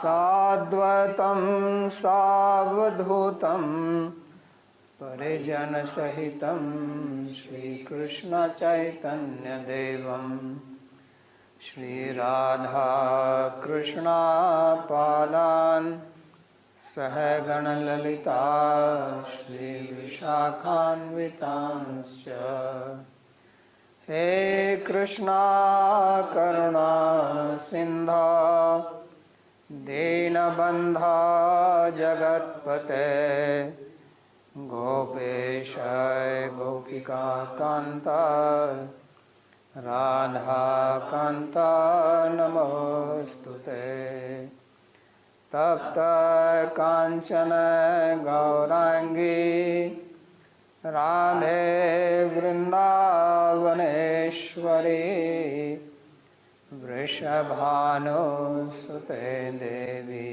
साद्वतं सावधूतं परिजनसहितं श्रीकृष्णचैतन्यदेवं श्रीराधाकृष्णपादान् सहगणललिता श्रीविशाखान्वितांश्च। हे कृष्णा करुणा सिन्धो दीनबन्धो जगत्पते गोपेश गोपिकान्त राधाकान्त नमोस्तुते। तप्त कांचन गौरांगी राधे वृंदावनेश्वरी वृषभानुसुते देवी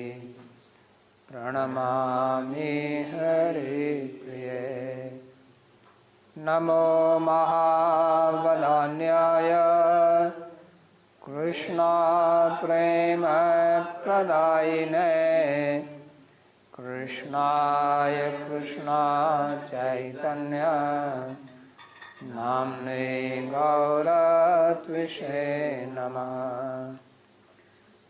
प्रणमामि हरिप्रिये। नमो महावदान्याय कृष्णा प्रेम प्रदायिने कृष्णाय कृष्णा चैतन्य नाम्ने गौरत्विषे नमः।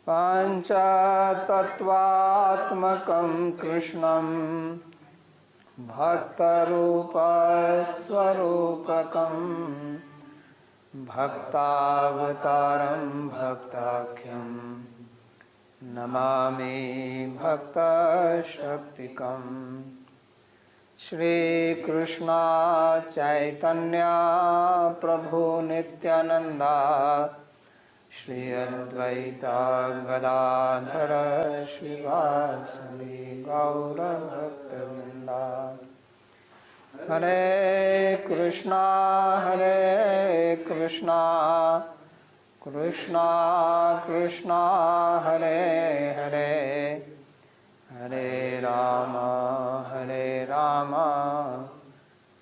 पञ्चतत्त्वात्मकं कृष्णं भक्तरूपस्वरूपकं भक्तावतारं भक्ताख्यं नमामि भक्तशक्तिकं। श्रीकृष्ण चैतन्य प्रभु नित्यानंदा श्री अद्वैता गदाधर श्रीवासदि गौरभक्तवृंदा। हरे कृष्णा कृष्णा कृष्णा हरे हरे हरे राम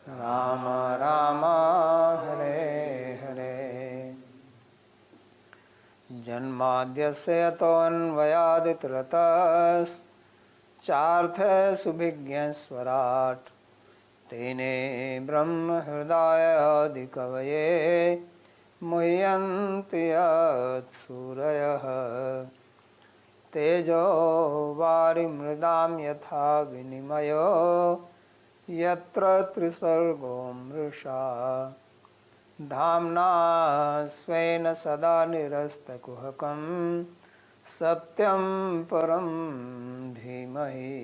राम राम हरे हरे। जन्माद्यस्य यतोऽन्वयादितरतश्चार्थसुभिज्ञस्वराट् तेने ब्रह्महृदायादिकवये मुह्यन्ति यत्सूरयः। तेजो वारिमृदां यथा विनिमयो यत्र त्रिसर्गो मृषा धाम्ना स्वेन सदा निरस्तकुहकं सत्यं परं धीमहि।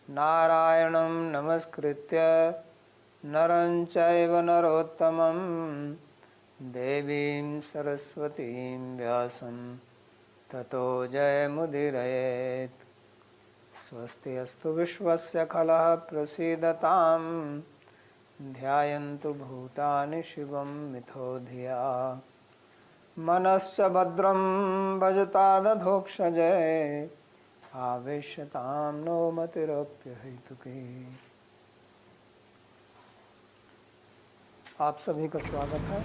नारायणं नमस्कृत्य नरं चैव नरोत्तमं देवीं सरस्वतीं व्यासं ततो जयमुदीरयेत्। स्वस्ति अस्तु विश्वस्य खलः प्रसीदतां ध्यायन्तु भूतानि शिवं मिथो धिया। मनश्च भद्रं भजतादधोक्षजे आवेश्यतां नो मतिरप्यहेतुकी। आप सभी का स्वागत है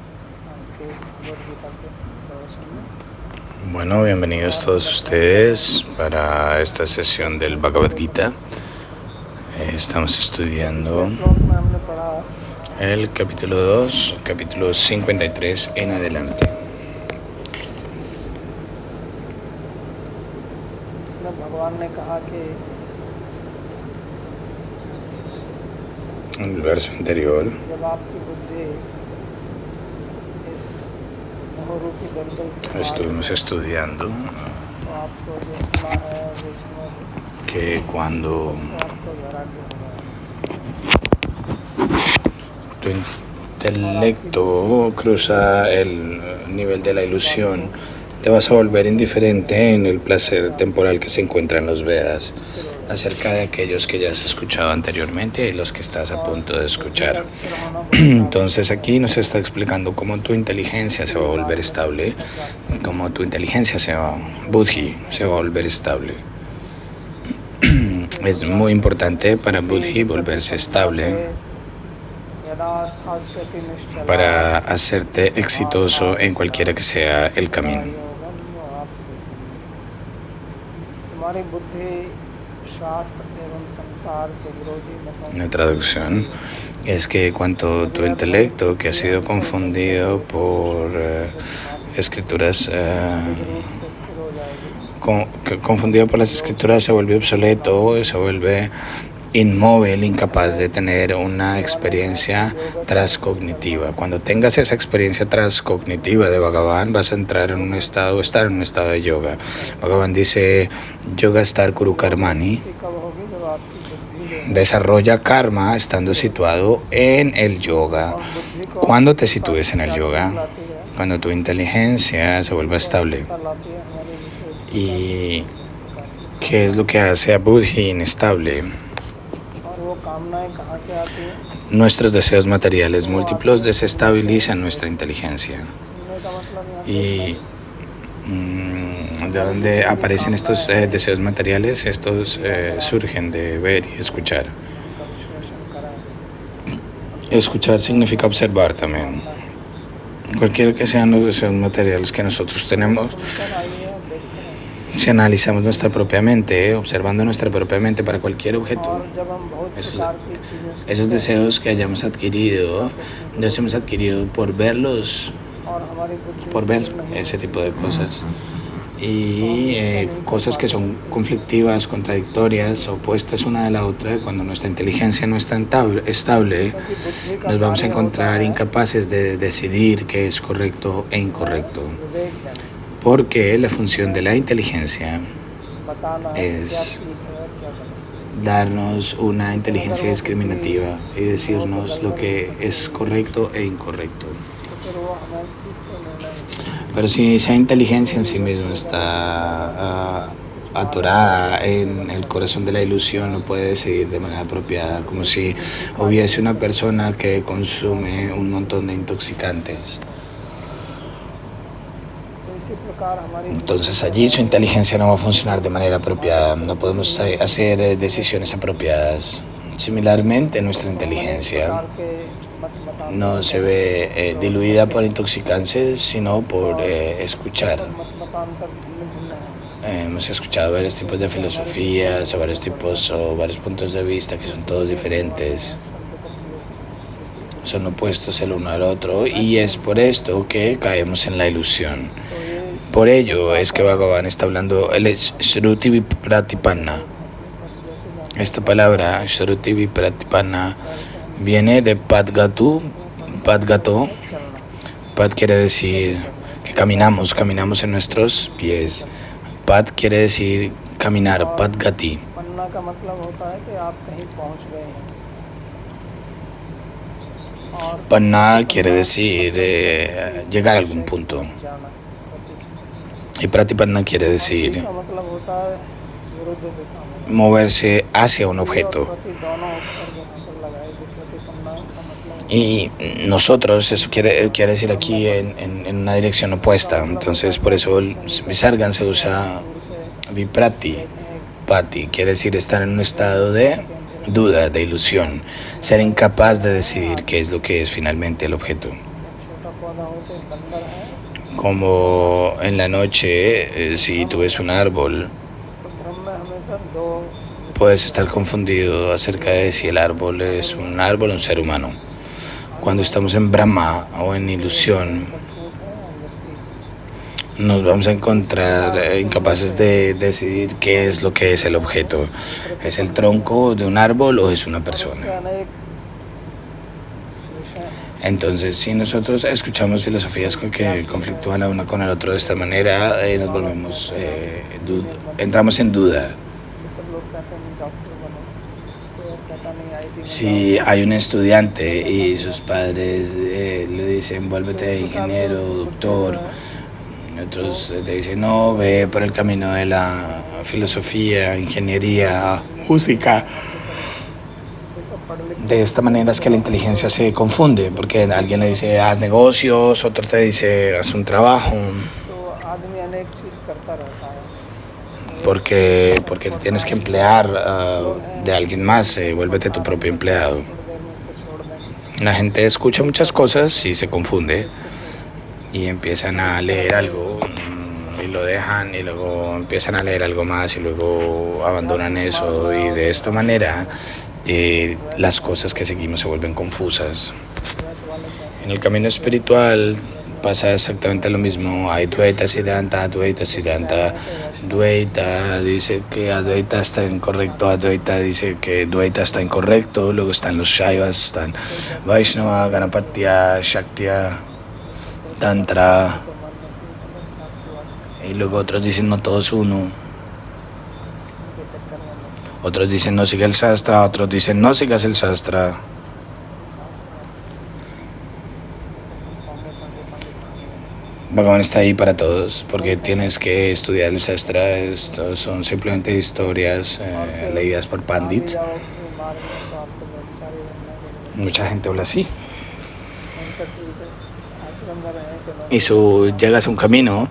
आज के इस भगवद गीता के प्रवचन में। Bueno, bienvenidos todos ustedes para esta sesión del Bhagavad Gita. Estamos estudiando el capítulo 2, capítulo 53 en adelante. इसमें भगवान ने कहा कि En el verso anterior जब आपकी बुद्धि इस मोहरूपी दलदल से estuvimos estudiando तो आपको जो सुना है वो सुनो que cuando से आपको वैराग्य होगा। tu intelecto cruza el nivel de la ilusión, te vas a volver indiferente en el placer temporal que se encuentra en los Vedas, acerca de aquellos que ya has escuchado anteriormente y los que estás a punto de escuchar. Entonces aquí nos está explicando cómo tu inteligencia se va a volver estable, cómo tu inteligencia Buddhi se va a volver estable. Es muy importante para Buddhi volverse estable para hacerte exitoso en cualquiera que sea el camino. तुम्हारी बुद्धि शास्त्र एवं संसार के विरोधी मतों La से traducción es que cuando tu intelecto, que ha sido confundido por escrituras, विरोध से स्थिर हो जाएगी, confundido por las escrituras, se vuelve obsoleto, se vuelve inmóvil, incapaz de tener una experiencia transcognitiva. Cuando tengas esa experiencia transcognitiva de Bhagavan, vas a entrar en un estado, estar en un estado de yoga. Bhagavan dice, yoga estar kuru karmani, कि कब होगी जब आपकी बुद्धि desarrolla karma estando situado en el yoga. Cuando te sitúes en el yoga, cuando tu inteligencia se vuelva estable. लाती है हमारे विशेष ¿Y qué es lo que hace a Buddhi inestable? और वो कामनाएं कहाँ से आती हैं? Nuestros deseos materiales múltiplos desestabilizan nuestra inteligencia. सुनने का मतलब यहाँ ¿Y de dónde aparecen estos deseos materiales? Estos surgen de ver y escuchar. का विश्लेषण कराएं। Escuchar significa observar también. Cualquiera que sean los deseos materiales que nosotros tenemos, सुनकर आइए और देखते हैं। si analizamos nuestra propia mente, observando nuestra propia mente para cualquier objeto, और जब हम बहुत esos, प्रकार की चीज़ें सुनते esos deseos que hayamos adquirido, los hemos adquirido por verlos, हैं और हमारी बुद्धि por ver ese tipo de cosas. Y cosas que son conflictivas, contradictorias, opuestas una de la otra, cuando nuestra inteligencia no está estable, nos vamos a encontrar incapaces de decidir qué es correcto e incorrecto. विवेक देना, Porque la función de la inteligencia बताना है क्या es ठीक है और क्या गलत। darnos una inteligencia discriminativa y decirnos lo que es correcto e incorrecto. तो फिर वो हमें ठीक से निर्णय Pero si esa inteligencia en sí misma está atorada en el corazón de la ilusión, no puede decidir de manera apropiada, como si hubiese una persona que consume un montón de intoxicantes. तो इसी प्रकार हमारी Entonces allí su inteligencia no va a funcionar de manera apropiada, no podemos hacer decisiones apropiadas. Similarmente, nuestra inteligencia प्रकार के मत मतांतर no se ve diluida por intoxicantes, sino por escuchar. मत मतांतर भिन्न भिन्न हैं। Hemos escuchado varios tipos de filosofías o varios tipos o varios puntos de vista que son todos diferentes, शब्द का प्रयोग son opuestos el uno al otro, y es por esto que caemos en la ilusión. तो ये Por ello es que Bhagavan está hablando el Shruti Vipratipanna. जैसे Esta palabra Shruti Vipratipanna viene de Padgato. चलना, Pad quiere decir que caminamos en nuestros pies. Pad quiere decir caminar, Padgati. पन्ना का मतलब होता है कि आप कहीं पहुंच गए हैं और Panna quiere decir llegar a algún punto. जाना। Y Pratipanna quiere decir का मतलब होता है विरुद्ध दिशा में। moverse hacia un और objeto. प्रति दोनों उपसर्ग यहाँ पर लगाए गए। प्रतिपन्ना का मतलब Y nosotros, eso quiere decir aquí en una dirección opuesta. Entonces, por eso el Visargan se usa Viprati. Pati quiere decir estar en un estado de duda, de ilusión, ser incapaz de decidir qué es lo que es finalmente el objeto. छोटा पौधा हो तो एक बंदर है, Como en la noche, si tú ves un árbol, तो ब्रह्म में हमेशा दो puedes estar confundido acerca de si el árbol es un árbol o un ser humano. Cuando estamos en Brahma o en ilusión, nos vamos a encontrar incapaces de decidir qué es lo que es el objeto. ¿Es el tronco de un árbol o es una persona? अनेक विषय हैं। Entonces, si nosotros escuchamos filosofías que conflictúan la una con el otro de esta manera, nos volvemos, entramos en duda. मतलब लोग कहते हैं डॉक्टर बनो, कोई और कहता नहीं आईटी में Si hay un estudiante y sus padres le dicen, vuélvete ingeniero, doctor, otros te dicen, no, ve por el camino de la filosofía, ingeniería, música. ये सब पढ़ लिख De esta manera es que la inteligencia se confunde, porque alguien le dice, haz negocios, otro te dice, haz un trabajo, तो आदमी अनेक चीज़ करता रहता है। porque te tienes que emplear de alguien más, vuélvete tu propio empleado. थोड़ी देर में उसको छोड़ देंगे। La gente escucha muchas cosas y se confunde y empiezan a leer algo y lo dejan y luego empiezan a leer algo más y luego abandonan eso y de esta manera las cosas que seguimos se vuelven confusas. En el camino espiritual pasa exactamente lo mismo. Hay Dvaita Siddhanta, Advaita Siddhanta. Dvaita dice que Advaita está incorrecto, Advaita dice que Dvaita está incorrecto. Luego están los Shaivas, están Vaishnava, Ganapatya, Shaktya, Tantra. Y luego otros dicen no, todo es uno. Otros dicen no siga el Shastra, otros dicen no sigas el Shastra. Bhagavan está ahí para todos, porque tienes que estudiar el Shastra. Estos son simplemente historias leídas por pandits. Mucha gente habla así. Y llegas a un camino,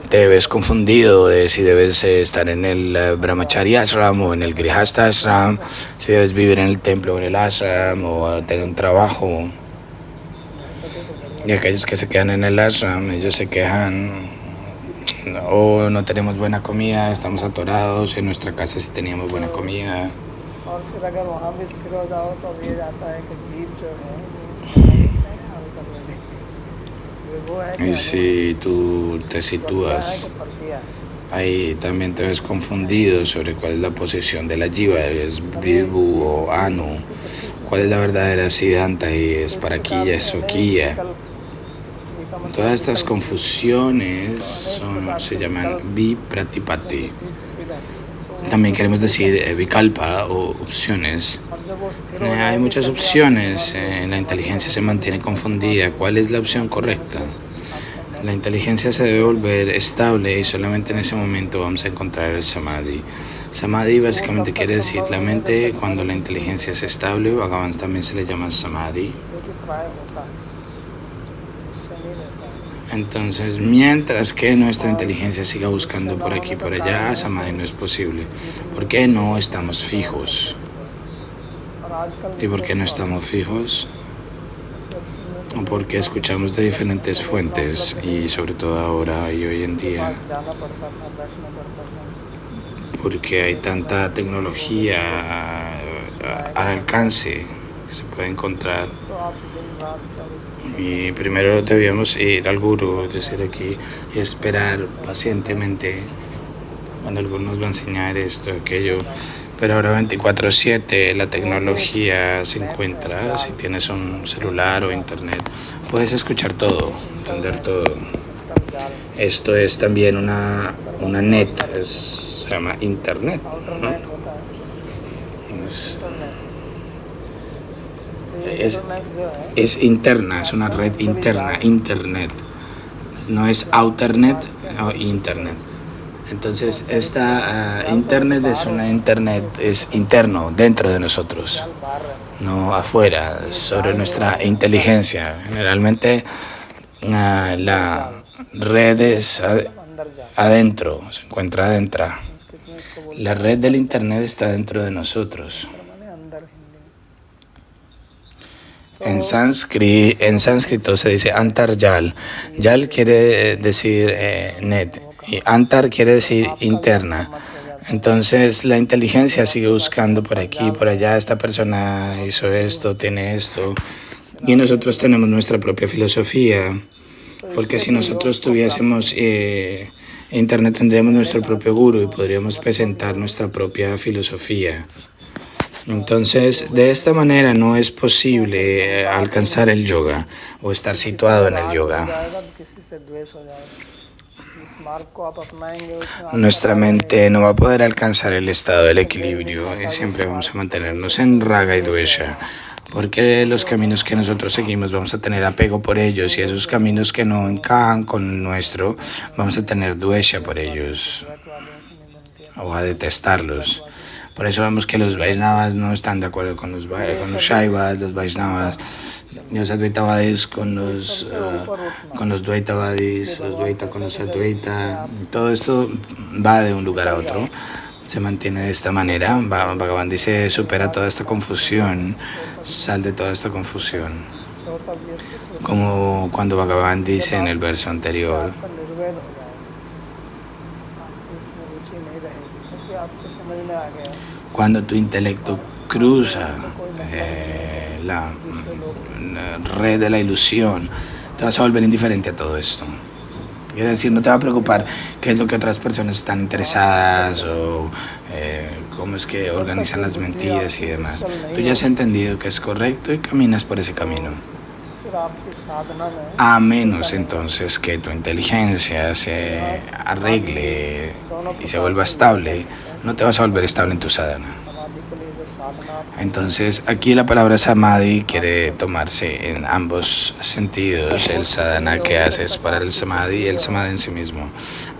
te ves confundido de si debes estar en el Brahmacharya Ashram o en el Grihastha Ashram, si debes vivir en el templo o en el ashram o tener un trabajo. Y aquellos que se quedan en el ashram, ellos se quejan, o no tenemos buena comida, estamos atorados, en nuestra casa sí teníamos buena comida. Y si tú te sitúas ahí, también te ves confundido sobre cuál es la posición de la jiva, es Vibhu o Anu, cuál es la verdadera Siddhanta y es Parakiya, es Swakiya. Todas estas confusiones se llaman Vipratipatti. También queremos decir Vikalpa o opciones. Hay muchas opciones, la inteligencia se mantiene confundida. ¿Cuál es la opción correcta? La inteligencia se debe volver estable y solamente en ese momento vamos a encontrar el Samadhi. Samadhi básicamente quiere decir la mente cuando la inteligencia es estable. Bhagavan también se le llama Samadhi. Entonces, mientras que nuestra inteligencia siga buscando por aquí y por allá, Samadhi no es posible. ¿Por qué no estamos fijos? ¿Y por qué no estamos fijos? Porque escuchamos de diferentes fuentes y sobre todo ahora y hoy en día, porque hay tanta tecnología al alcance que se puede encontrar. Y primero debíamos ir al gurú, es decir, aquí, y esperar pacientemente cuando el gurú nos va a enseñar esto, aquello. Pero ahora 24/7 la tecnología se encuentra. Si tienes un celular o internet, puedes escuchar todo, entender todo. Esto es también una net, se llama internet, ¿no? Es interna, es una red interna, internet. No es outernet o internet. Entonces, esta internet es una internet, es interno, dentro de nosotros, no afuera, sobre nuestra inteligencia. Generalmente, la red es adentro, se encuentra adentro. La red del internet está dentro de nosotros. En sánscrito se dice antarjal. Yal quiere decir net y antar quiere decir interna. Entonces la inteligencia sigue buscando por aquí, por allá. Esta persona hizo esto, tiene esto. Y nosotros tenemos nuestra propia filosofía. Porque si nosotros tuviésemos internet, tendríamos nuestro propio gurú y podríamos presentar nuestra propia filosofía. Entonces, de esta manera no es posible alcanzar el yoga o estar situado en el yoga. Nuestra mente no va a poder alcanzar el estado del equilibrio y siempre vamos a mantenernos en raga y dvesha, porque los caminos que nosotros seguimos vamos a tener apego por ellos y esos caminos que no encajan con el nuestro vamos a tener dvesha por ellos o a detestarlos. Por eso vemos que los Vaishnavas no están de acuerdo con los Shaivas, los Vaishnavas, los Advaitavadis con los Dvaitavadis, los Dvaita con los Advaita. Todo esto va de un lugar a otro, se mantiene de esta manera. Bhagavan dice, supera toda esta confusión, sal de toda esta confusión. Como cuando Bhagavan dice en el verso anterior, आपको समझ में आ गया Cuando tu intelecto cruza la red de la ilusión, te vas a volver indiferente a todo esto. Quiere decir, no te va a preocupar qué es lo que otras personas están interesadas o cómo es que organizan las mentiras y demás. Tú ya has entendido que es correcto y caminas por ese camino. फिर आपकी साधना में A menos entonces que tu inteligencia se arregle y se vuelva estable, no te vas a volver estable en tu sadhana. समाधि के लिए जो साधना आप Entonces aquí la palabra samadhi quiere tomarse en ambos sentidos, el sadhana que haces para el samadhi y el samadhi en sí mismo,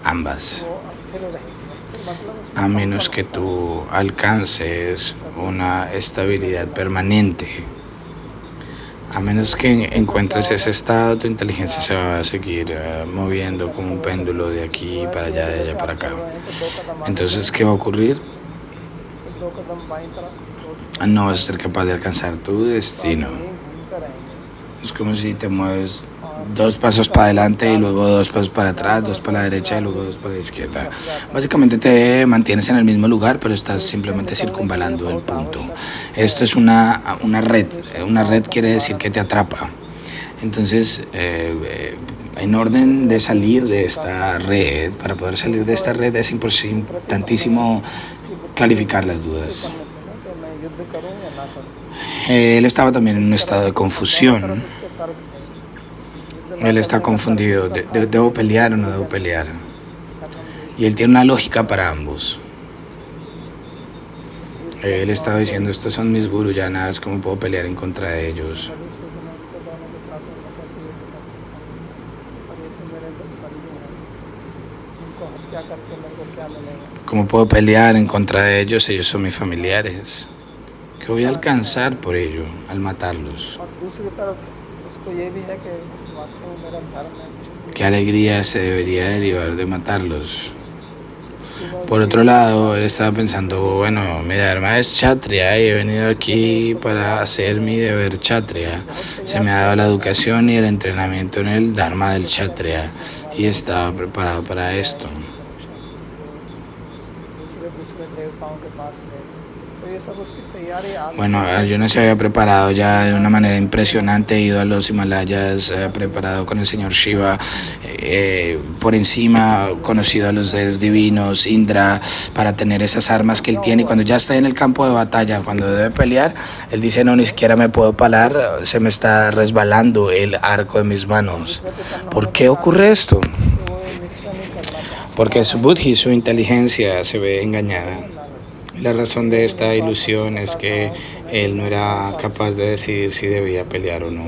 ambas. वो अस्थिर रहेगी अस्थिर मतलब उसमें A menos que tú alcances una estabilidad permanente, a menos que encuentres ese estado, tu inteligencia se va a seguir moviendo como un péndulo de aquí para allá, de allá para acá. Entonces, ¿qué va a ocurrir? दो कदम बाईं तरफ No vas a ser capaz de alcanzar tu destino. घूमते रहेंगे Es como si te mueves 2 pasos para adelante y luego 2 pasos para atrás, 2 para la derecha y luego 2 para la izquierda. Básicamente te mantienes en el mismo lugar, pero estás simplemente circunvalando el punto. Esto es una red. Una red quiere decir que te atrapa. Entonces, en orden de salir de esta red, para poder salir de esta red es importantísimo clarificar las dudas. कि मैं युद्ध करूं या ना करूं Él estaba también en un estado de confusión. उसके तर्क थे Él está confundido. ¿Debo pelear o no debo pelear? Y él tiene una lógica para ambos. Él estaba diciendo, estos son mis guruyanas, ¿cómo puedo pelear en contra de ellos? क्या करके मेरे को क्या मिलेगा ¿Cómo puedo pelear en contra de ellos? Ellos son mis familiares. ¿Qué voy a alcanzar por ello al matarlos? और दूसरी तरफ उसको ये भी है कि वास्तव में मेरा धर्म है ¿Qué alegría se debería derivar de matarlos? Por otro lado, él estaba pensando, bueno, mi dharma es kshatriya y he venido aquí para hacer mi deber kshatriya. Se me ha dado la educación y el entrenamiento en el dharma del kshatriya y estaba preparado para esto. दूसरे देवताओं के पास गए तो ये सब उसकी तैयारी आगे Bueno, Arjuna se había preparado ya de una manera impresionante, ido a los Himalayas, preparado con el señor Shiva, por encima, conocido a los seres divinos, Indra, para tener esas armas que él tiene. Y cuando ya está en el campo de batalla, cuando debe pelear, él dice, no, ni siquiera me puedo parar, se me está resbalando el arco de mis manos. ¿Por qué ocurre esto? वो निश्चय नहीं करना था Porque su buddhi, su inteligencia, se ve engañada. La razón de esta ilusión es que él no era capaz de decidir si debía pelear o no.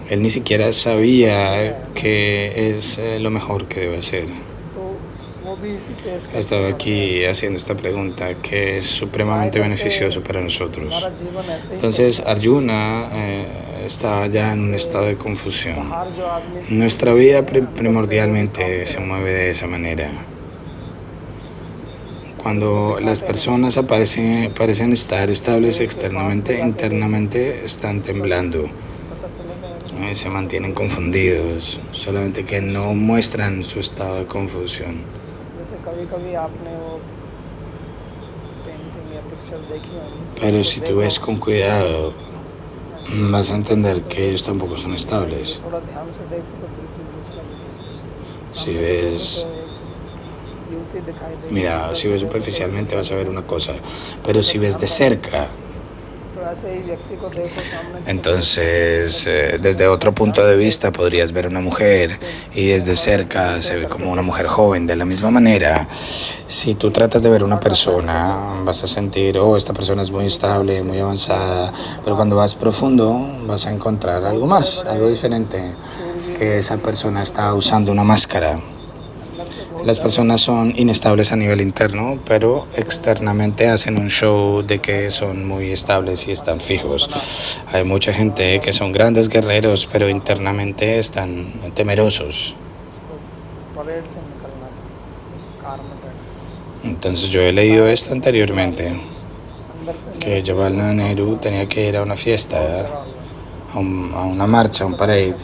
Él ni siquiera sabía que es lo mejor que debe hacer. तो वो भी इसी पेश कर Estaba aquí haciendo esta pregunta que es supremamente beneficioso para nosotros. हमारा जीवन ऐसे ही Entonces Arjuna está ya en un estado de confusión. हर जो आदमी Nuestra vida primordialmente se mueve de esa manera. Cuando las personas parecen estar estables externamente, internamente están temblando. पता चलेगा Se mantienen confundidos, solamente que no muestran su estado de confusión. जैसे कभी कभी आपने वो पेंटिंग या पिक्चर देखी होगी Pero si tú ves con cuidado, vas a entender que ellos tampoco son estables. थोड़ा ध्यान से देखो तो बिल्कुल दूसरा दिखेगा Si ves, युवती दिखाई देगी mira, si ves superficialmente vas a ver una cosa, pero si ves de cerca, तो ऐसे ही व्यक्ति को देखो सामने entonces desde otro punto de vista podrías ver una mujer y desde cerca se ve como una mujer joven. De la misma manera, si tú tratas de ver una persona, vas a sentir, oh, esta persona es muy estable, muy avanzada, pero cuando vas profundo vas a encontrar algo más, algo diferente, que esa persona está usando una máscara. Las personas son inestables a nivel interno, pero externamente hacen un show de que son muy estables y están fijos. Hay mucha gente que son grandes guerreros, pero internamente están temerosos. इसको परेड से निकलना था कार में बैठ Entonces yo he leído esto anteriormente, अंदर से que Jawaharlal Nehru tenía que ir a una fiesta, a una marcha, a un parade.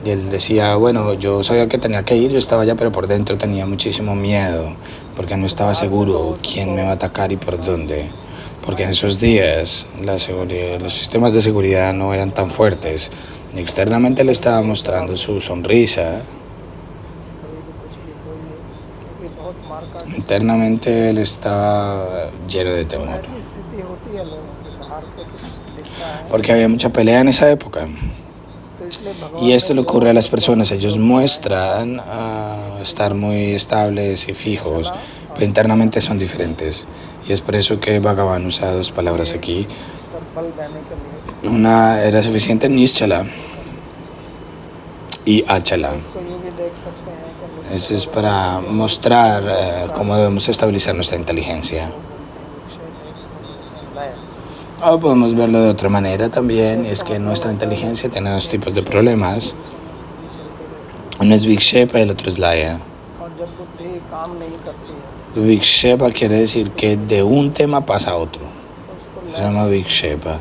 Y él decía, bueno, yo sabía que tenía que ir, yo estaba allá, pero por dentro tenía muchísimo miedo. porque no estaba seguro quién me va a atacar y por dónde. Porque en esos días los sistemas de seguridad no eran tan fuertes. Externamente le estaba mostrando su sonrisa. Internamente él estaba lleno de temor. Porque había mucha pelea en esa época. Y esto le ocurre a las personas. Ellos muestran estar muy estables y fijos, pero internamente son diferentes. Y es por eso que Bhagavan usa dos palabras aquí. Una era suficiente, Nischala, y Achala. Eso es para mostrar cómo debemos estabilizar nuestra inteligencia. O podemos verlo de otra manera también, es que nuestra inteligencia tiene dos tipos de problemas. Uno es Vikshepa y el otro es Laya. Vikshepa quiere decir que de un tema pasa a otro. Se llama Vikshepa.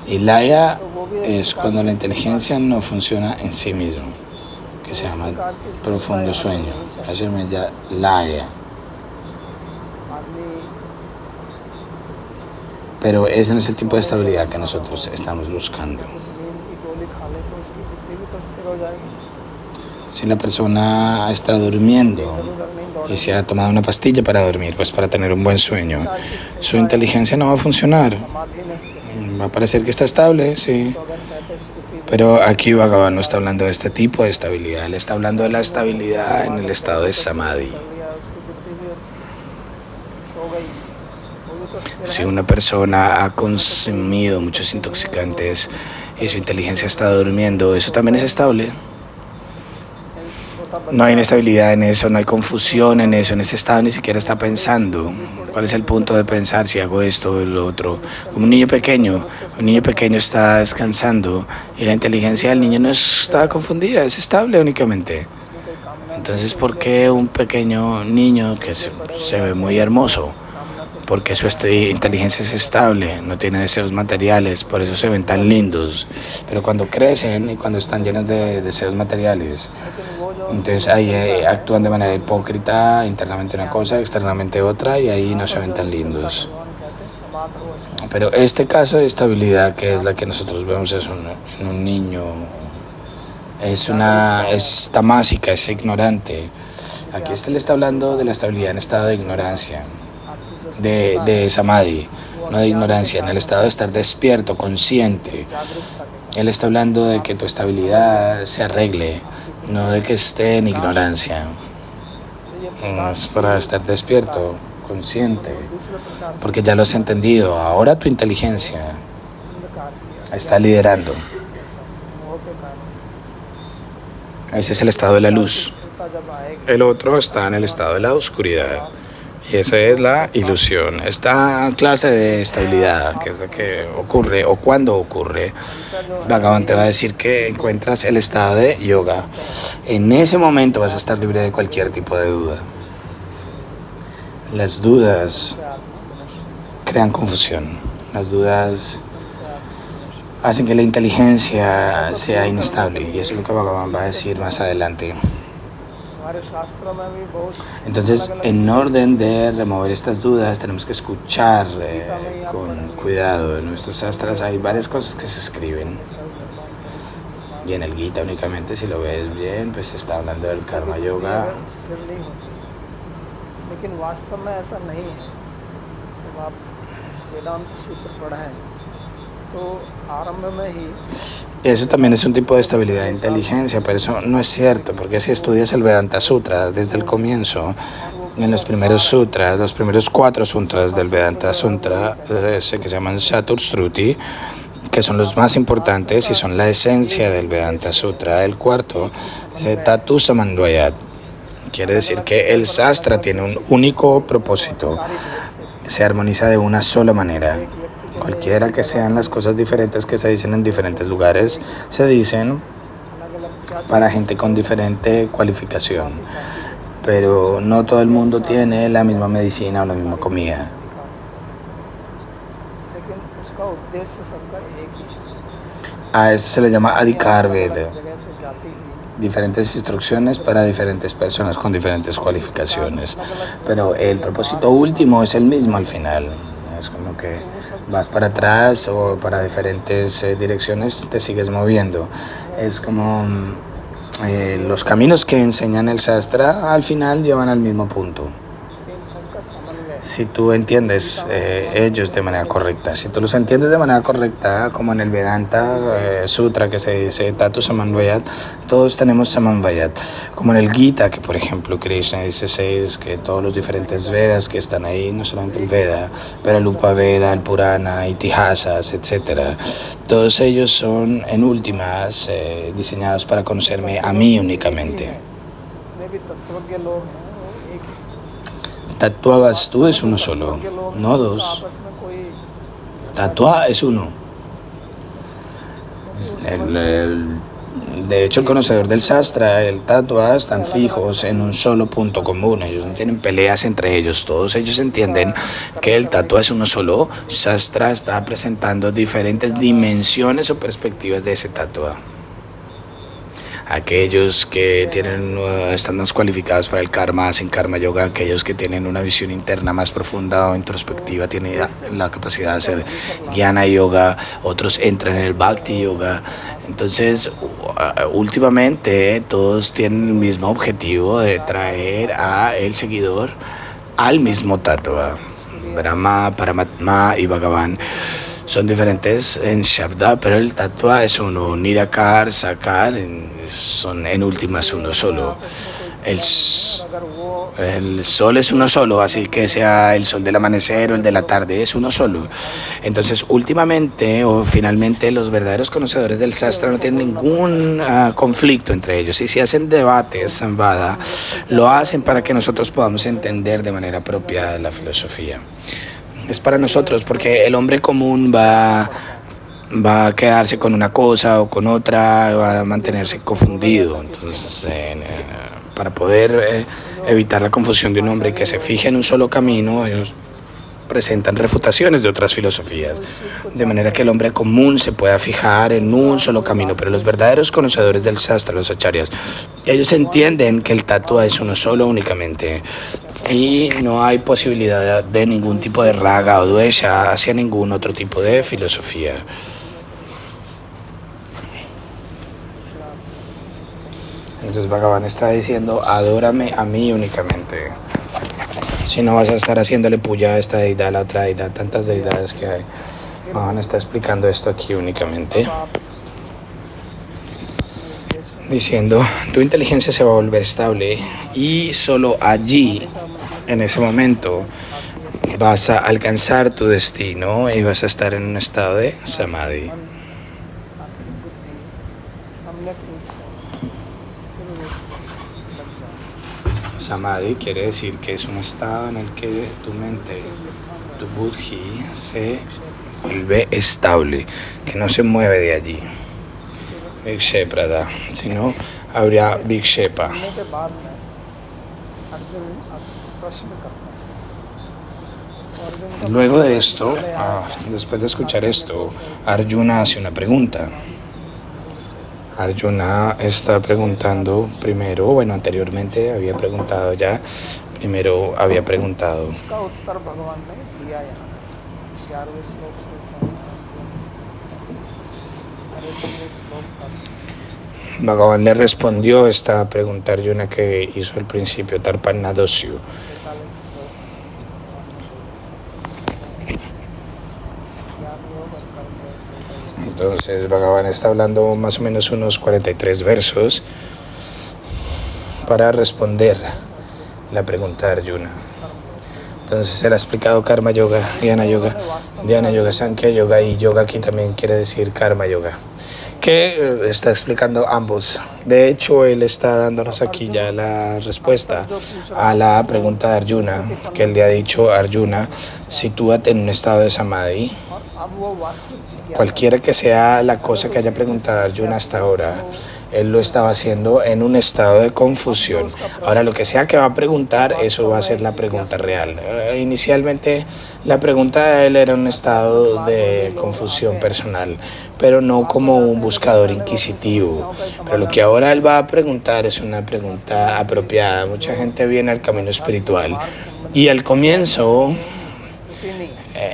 Y Laya es cuando la inteligencia no funciona en sí mismo, que se llama profundo sueño. Eso se llama Laya. Pero ese no es el tipo de estabilidad que nosotros estamos buscando. Si la persona está durmiendo y se ha tomado una pastilla para dormir, pues para tener un buen sueño, su inteligencia no va a funcionar. Va a parecer que está estable, sí. Pero aquí Bhagavan no está hablando de este tipo de estabilidad, él está hablando de la estabilidad en el estado de Samadhi. Si una persona ha consumido muchos intoxicantes y su inteligencia está durmiendo, ¿eso también es estable? No hay inestabilidad en eso, no hay confusión en eso, en ese estado ni siquiera está pensando. ¿Cuál es el punto de pensar si hago esto o lo otro? Como un niño pequeño está descansando y la inteligencia del niño no está confundida, es estable únicamente. Entonces, ¿por qué un pequeño niño que se ve muy hermoso? Porque su inteligencia es estable, no tiene deseos materiales, por eso se ven tan lindos. Pero cuando crecen y cuando están llenos de deseos materiales, entonces ahí actúan de manera hipócrita, internamente una cosa, externamente otra, y ahí no se ven tan lindos. Pero este caso de estabilidad, que es la que nosotros vemos en un niño, es tamásica, es ignorante. Aquí le está hablando de la estabilidad en estado de ignorancia. De Samadhi, no de ignorancia, en el estado de estar despierto, consciente. Él está hablando de que tu estabilidad se arregle, no de que esté en ignorancia. Es para estar despierto, consciente, porque ya lo has entendido. Ahora tu inteligencia está liderando. Ese es el estado de la luz. El otro está en el estado de la oscuridad. Y esa es la ilusión. Esta clase de estabilidad, que es lo que ocurre o cuando ocurre, Bhagavan te va a decir que encuentras el estado de yoga. En ese momento vas a estar libre de cualquier tipo de duda. Las dudas crean confusión. Las dudas hacen que la inteligencia sea inestable. Y eso es lo que Bhagavan va a decir más adelante. Entonces, en orden de remover estas dudas, tenemos que escuchar con cuidado. En nuestros sastras hay varias cosas que se escriben. Y en el Gita únicamente, si lo ves bien, pues se está hablando del Karma Yoga. Eso también es un tipo de estabilidad de inteligencia, pero eso no es cierto, porque si estudias el Vedanta Sutra desde el comienzo, en los primeros sutras, los primeros 4 sutras del Vedanta Sutra, que se llaman Chaturshruti, que son los más importantes y son la esencia del Vedanta Sutra. El cuarto es Tatu Samandvayat, quiere decir que el sastra tiene un único propósito, se armoniza de una sola manera. Cualquiera que sean las cosas diferentes que se dicen en diferentes lugares, se dicen para gente con diferente cualificación. Pero no todo el mundo tiene la misma medicina o la misma comida. A eso se le llama Adhikar Veda. diferentes instrucciones para diferentes personas con diferentes cualificaciones, pero el propósito último es el mismo al final. Es como que vas para atrás o para diferentes direcciones, te sigues moviendo. Es como los caminos que enseñan el Shastra al final llevan al mismo punto. Si tú entiendes ellos de manera correcta, si tú los entiendes de manera correcta, como en el Vedanta Sutra que se dice Tatu Samanvayat, todos tenemos Samanvayat, como en el Gita, que por ejemplo Krishna dice que todos los diferentes Vedas que están ahí, no solamente el Veda, pero el Upaveda, el Purana, Itihasas, etc. Todos ellos son en últimas diseñados para conocerme a mí únicamente. Tatuabas tú es uno solo, no dos. Tatua es uno. De hecho, el conocedor del Shastra, el Tatua, están fijos en un solo punto común. Ellos no tienen peleas entre ellos. Todos ellos entienden que el Tatua es uno solo. Shastra está presentando diferentes dimensiones o perspectivas de ese Tatua. Aquellos que están más cualificados para el karma hacen karma yoga, aquellos que tienen una visión interna más profunda o introspectiva tienen la capacidad de hacer jnana yoga, otros entran en el bhakti yoga. Entonces, últimamente todos tienen el mismo objetivo de traer a el seguidor al mismo tattva. Brahma, Paramatma y Bhagavan son diferentes en Shabda, pero el tattva es uno. Nirakar, Sakar son en últimas uno solo. El sol es uno solo, así que sea el sol del amanecer o el de la tarde, es uno solo. Entonces, últimamente o finalmente, los verdaderos conocedores del Shastra no tienen ningún conflicto entre ellos. Y si hacen debates, Samvada, lo hacen para que nosotros podamos entender de manera apropiada la filosofía. Es para nosotros, porque el hombre común va a quedarse con una cosa o con otra, va a mantenerse confundido. Entonces, para poder evitar la confusión de un hombre que se fije en un solo camino, ellos presentan refutaciones de otras filosofías, de manera que el hombre común se pueda fijar en un solo camino. Pero los verdaderos conocedores del Shastra, los acharyas, ellos entienden que el tattva es uno solo únicamente, y no hay posibilidad de ningún tipo de raga o dvesha hacia ningún otro tipo de filosofía. Entonces Bhagavan está diciendo, adórame a mí únicamente. Si no vas a estar haciéndole puya a esta deidad, a la otra deidad, tantas deidades que hay. Bhagavan está explicando esto aquí únicamente, diciendo, tu inteligencia se va a volver estable y solo allí, en ese momento, vas a alcanzar tu destino y vas a estar en un estado de samadhi. Samadhi quiere decir que es un estado en el que tu mente, tu buddhi, se vuelve estable, que no se mueve de allí. Viksheprada, si no, habría Vikshepa. Luego de esto, después de escuchar esto, Arjuna hace una pregunta. Arjuna está preguntando primero, anteriormente había preguntado ya, primero había preguntado. Bhagavan le respondió esta pregunta a Arjuna que hizo al principio, Tarpanadosyu. Entonces Bhagavan está hablando más o menos unos 43 versos para responder la pregunta de Arjuna. Entonces él ha explicado Karma Yoga, Jnana Yoga, Sankhya Yoga, y Yoga aquí también quiere decir Karma Yoga, que está explicando ambos. De hecho, él está dándonos aquí ya la respuesta a la pregunta de Arjuna, que él le ha dicho a Arjuna, sitúate en un estado de samadhi. Cualquiera que sea la cosa que haya preguntado Arjuna hasta ahora, Él lo estaba haciendo en un estado de confusión. Ahora, lo que sea que va a preguntar, eso va a ser la pregunta real. Inicialmente, la pregunta de él era un estado de confusión personal, pero no como un buscador inquisitivo. Pero lo que ahora él va a preguntar es una pregunta apropiada. Mucha gente viene al camino espiritual y al comienzo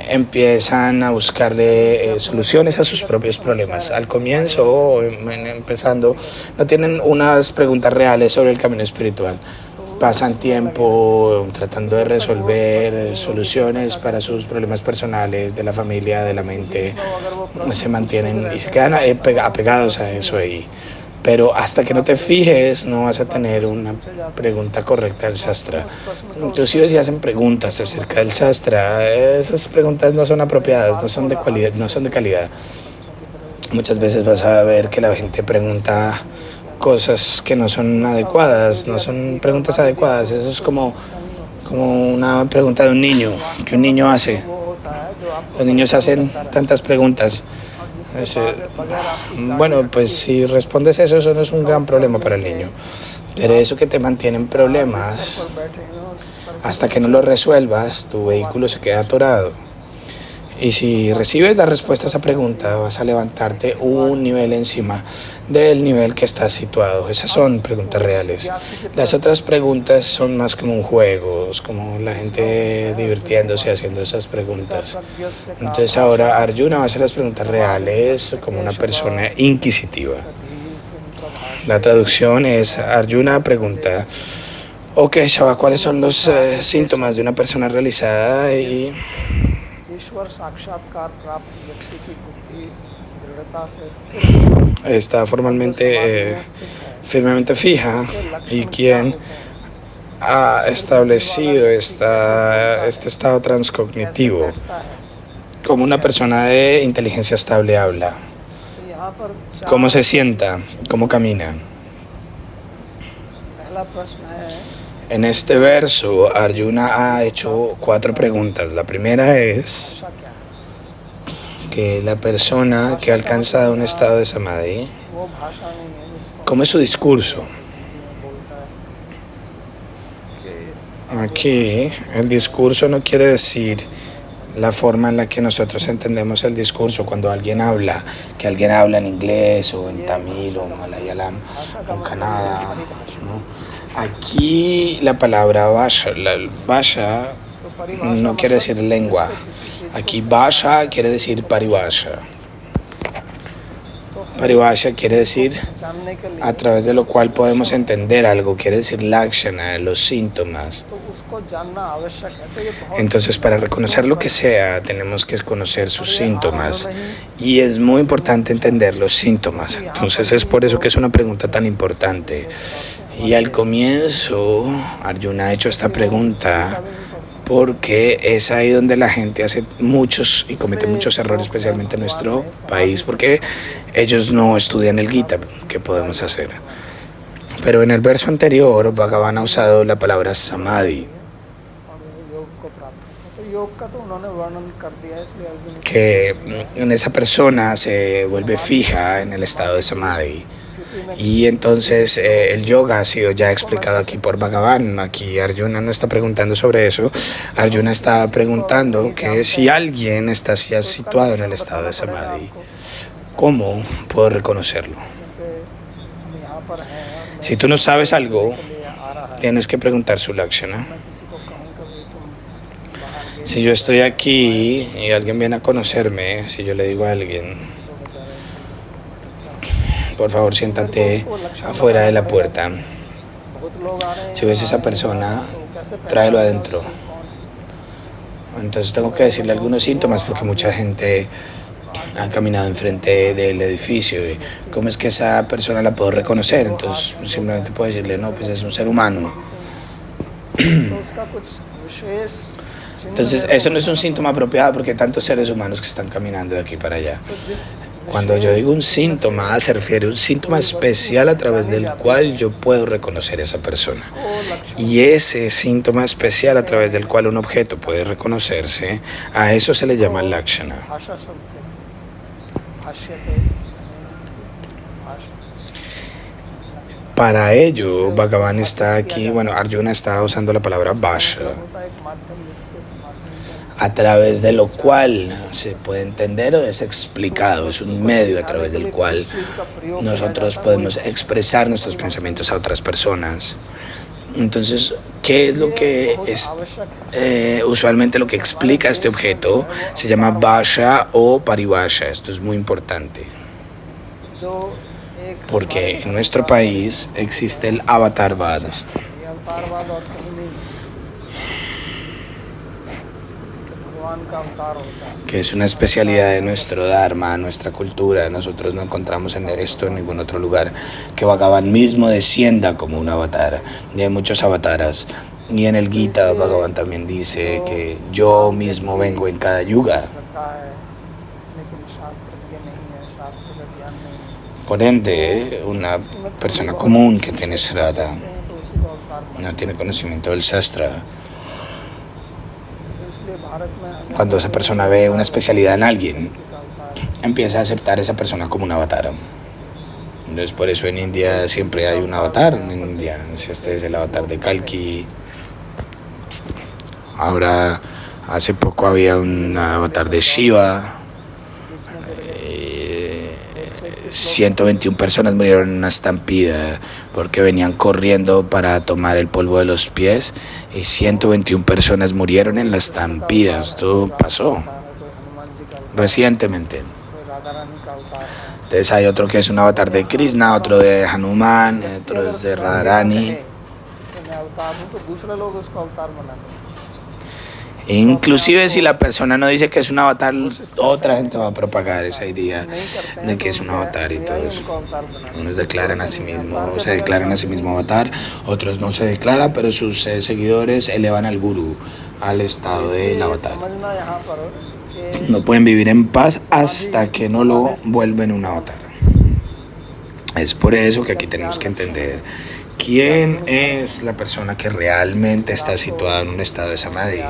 empiezan a buscarle soluciones a sus propios problemas. Al comienzo, empezando, no tienen unas preguntas reales sobre el camino espiritual. Pasan tiempo tratando de resolver soluciones para sus problemas personales, de la familia, de la mente. Se mantienen y se quedan apegados a eso ahí. Pero hasta que no te fijes, no vas a tener una pregunta correcta del sastra. Inclusive si hacen preguntas acerca del sastra, esas preguntas no son apropiadas, no son de cualidad, no son de calidad. Muchas veces vas a ver que la gente pregunta cosas que no son adecuadas, no son preguntas adecuadas. Eso es como una pregunta de un niño, que un niño hace. Los niños hacen tantas preguntas. Bueno, pues si respondes eso no es un gran problema para el niño. Pero eso que te mantiene en problemas, hasta que no lo resuelvas, tu vehículo se queda atorado. Y si recibes la respuesta a esa pregunta, vas a levantarte un nivel encima del nivel que estás situado. Esas son preguntas reales. Las otras preguntas son más como un juego, es como la gente divirtiéndose haciendo esas preguntas. Entonces ahora Arjuna va a hacer las preguntas reales como una persona inquisitiva. La traducción es: Arjuna pregunta, ok, Shava, ¿cuáles son los síntomas de una persona realizada? Y está formalmente, firmemente fija, y quien ha establecido este estado transcognitivo como una persona de inteligencia estable habla. ¿Cómo se sienta? ¿Cómo camina? En este verso, Arjuna ha hecho 4 preguntas. La primera es que la persona que ha alcanzado un estado de samadhi, ¿cómo es su discurso? Aquí, el discurso no quiere decir la forma en la que nosotros entendemos el discurso cuando alguien habla, que alguien habla en inglés o en tamil o malayalam o en kannada, ¿no? Aquí la palabra vasha no quiere decir lengua. Aquí vasha quiere decir paribhasha. Paribhasha quiere decir a través de lo cual podemos entender algo, quiere decir lakshana, los síntomas. Entonces, para reconocer lo que sea, tenemos que conocer sus síntomas. Y es muy importante entender los síntomas. Entonces, es por eso que es una pregunta tan importante. Y al comienzo, Arjuna ha hecho esta pregunta porque es ahí donde la gente hace muchos y comete muchos errores, especialmente en nuestro país, porque ellos no estudian el Gita. ¿Qué podemos hacer? Pero en el verso anterior, Bhagavan ha usado la palabra samadhi, que en esa persona se vuelve fija en el estado de samadhi. Y entonces el yoga ha sido ya explicado aquí por Bhagavan. Aquí Arjuna no está preguntando sobre eso. Arjuna está preguntando que si alguien está ya situado en el estado de samadhi, ¿cómo puedo reconocerlo? Si tú no sabes algo, tienes que preguntar su lakshana. Si yo estoy aquí y alguien viene a conocerme, si yo le digo a alguien, por favor, siéntate afuera de la puerta. Si ves a esa persona, tráelo adentro. Entonces tengo que decirle algunos síntomas porque mucha gente ha caminado enfrente del edificio. Y ¿cómo es que esa persona la puedo reconocer? Entonces simplemente puedo decirle, no, pues es un ser humano. Entonces eso no es un síntoma apropiado porque hay tantos seres humanos que están caminando de aquí para allá. Cuando yo digo un síntoma, se refiere a un síntoma especial a través del cual yo puedo reconocer a esa persona. Y ese síntoma especial a través del cual un objeto puede reconocerse, a eso se le llama lakshana. Para ello, Bhagavan está aquí, bueno, Arjuna está usando la palabra Vasha, होता है एक माध्यम जिसके माध्यम से a través de lo cual se puede entender o es explicado, es un medio a través del cual nosotros podemos expresar nuestros pensamientos a otras personas. Entonces, ¿qué es lo que es usualmente lo que explica este objeto? Se llama Vasha o Parivasha. Esto es muy importante, जो एक porque en nuestro país existe el Avatarvad, ये अवतारवाद और कहीं नहीं भगवान का अवतार होता है que es una especialidad de nuestro Dharma, nuestra cultura. Nosotros no encontramos en esto en ningún otro lugar, que Bhagavan mismo descienda como un avatar. Y hay muchos avataras. Y en el Gita, Bhagavan también dice que yo mismo vengo en cada yuga. श्रद्धा है लेकिन शास्त्र के नहीं है शास्त्र का ज्ञान नहीं है Por ende, una persona común que tiene Shraddha तो उसी को अवतार माना no tiene conocimiento del Shastra. तो इसलिए भारत में अगर Cuando esa persona ve una especialidad en alguien, का अवतार empieza a aceptar a esa persona como un avatar. Entonces, por eso en India siempre hay un avatar. En India, si este es el avatar de Kalki. Ahora, hace poco había un avatar de Shiva. 121 personas murieron en una estampida porque venían corriendo para tomar el polvo de los pies y 121 personas murieron en la estampida. Esto pasó कोई हनुमान जी का अवतार recientemente. कोई राधा रानी का अवतार है Entonces hay otro que es un avatar de Krishna, otro de Hanuman, otro es de Radharani. तो मैं अवतार हूँ तो दूसरे लोग उसको अवतार बनाते E inclusive si la persona no dice que es un avatar, otra gente va a propagar esa idea de que es un avatar y todo eso. उनको अवतार बनाते Unos declaran a sí mismos, se declaran a sí mismo avatar, otros no se declaran, pero sus seguidores elevan al gurú al estado del avatar. समझना यहाँ पर कि No pueden vivir en paz hasta que no lo vuelven un avatar. Es por eso que aquí tenemos que entender quién es la persona que realmente está situada en un estado de samadhi.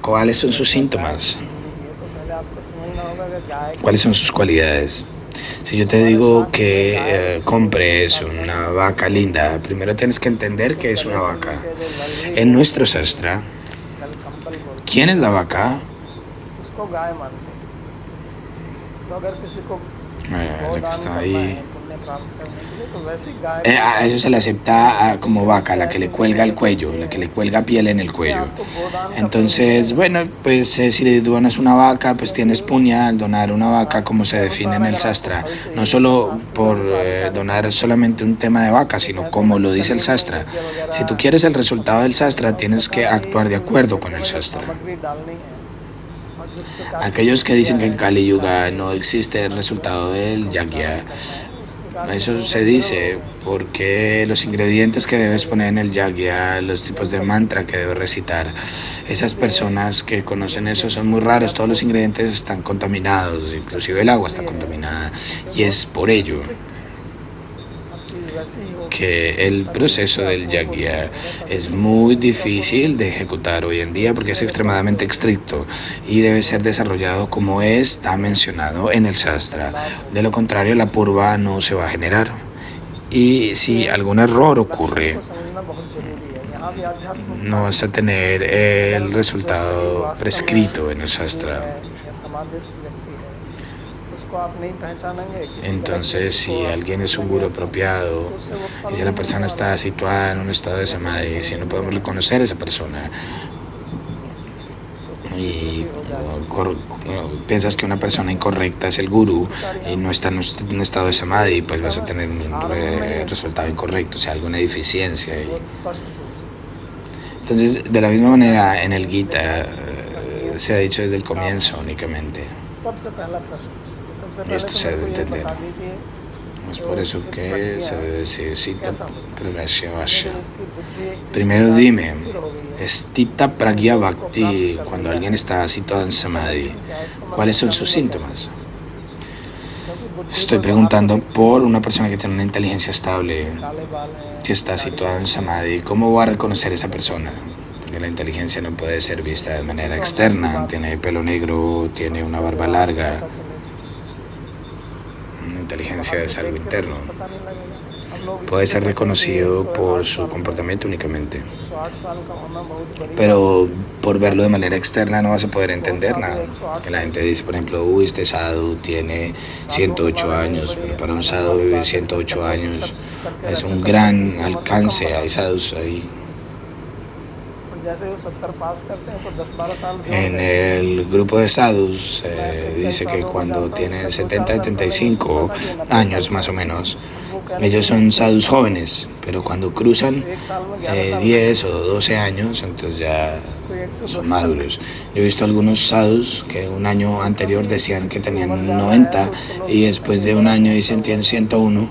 ¿Cuáles son sus síntomas? तो पहले आपको समझना होगा कि गाय ¿Cuáles son sus cualidades? Si yo te digo que compres una vaca linda, primero tienes que entender qué es una vaca. En nuestro Shastra, कल कंपल बोलते ¿quién es la vaca? हैं, उसको गाय मानते हैं तो अगर किसी को La que गोदान está करना ahí. है पुण्य प्राप्त करने के लिए तो वैसी गाय A eso se le acepta como vaca, la que le cuelga el cuello, la que le cuelga piel en el cuello. आपको गोदान का Entonces, bueno, pues si le donas una vaca, pues tienes puña al donar una vaca como se define en el Shastra. No solo por donar solamente un tema de vaca, sino como lo dice el Shastra. Si tú quieres el resultado del Shastra, tienes que actuar de acuerdo con el Shastra. सामग्री डालनी है और जिस प्रकार Aquellos que dicen que en Kali Yuga no existe el resultado del Yagya, eso se dice porque los ingredientes que debes poner en el yagya, los tipos de mantra que debes recitar, esas personas que conocen eso son muy raros, todos los ingredientes están contaminados, inclusive el agua está contaminada, y es por ello हर चीज़ वैसी ही हो que el proceso del yagya es muy difícil de ejecutar hoy en día porque es extremadamente estricto y debe ser desarrollado como está mencionado en el Shastra. De lo contrario, la purva no se va a generar. Y si algún error ocurre, को समझना बहुत जरूरी है यहाँ भी आध्यात्म no vas a tener el resultado prescrito en el Shastra. या समाधिस्थ व्यक्ति है उसको आप नहीं पहचानेंगे किसी Entonces, si alguien es un guru apropiado y si la persona está situada en un estado de samadhi, si no podemos reconocer a esa persona y piensas que una persona incorrecta es el guru y no está en un estado de samadhi, pues vas a tener un resultado incorrecto, o sea, alguna deficiencia. स्पष्ट रूप से Entonces, de la misma manera, en el Gita se ha dicho desde el comienzo únicamente. सबसे पहला प्रश्न सबसे Y esto se debe पहले तो entender. बता दीजिए Es por eso que se debe decir Sita Pragashya Vasha. इसकी बुद्धि Primero dime, स्थिर हो गई है Stita Pragya Bhakti, cuando alguien está situado en Samadhi, ¿cuáles son sus síntomas? Estoy preguntando por una persona que tiene una inteligencia estable, काले बाल हैं que está situada en Samadhi. ¿Cómo va a reconocer esa persona? Porque la inteligencia no puede ser vista de manera externa. Tiene pelo negro, tiene una barba larga. Una inteligencia es algo interno. पता नहीं लगेगा puede ser reconocido por su comportamiento únicamente. Pero por verlo de manera externa no vas a poder entender nada. Que la gente dice, por ejemplo, uy, este sadhu tiene 108 años, pero para un sadhu vivir 108 años es un gran alcance. Hay sadhus ahí. En el grupo de sadhus dice que cuando tienen 70, 75 años más o menos, ellos son sadhus jóvenes, pero cuando cruzan 10 o 12 años, entonces ya son maduros. Yo he visto algunos sadhus que un año anterior decían que tenían 90 y después de un año dicen tienen 101.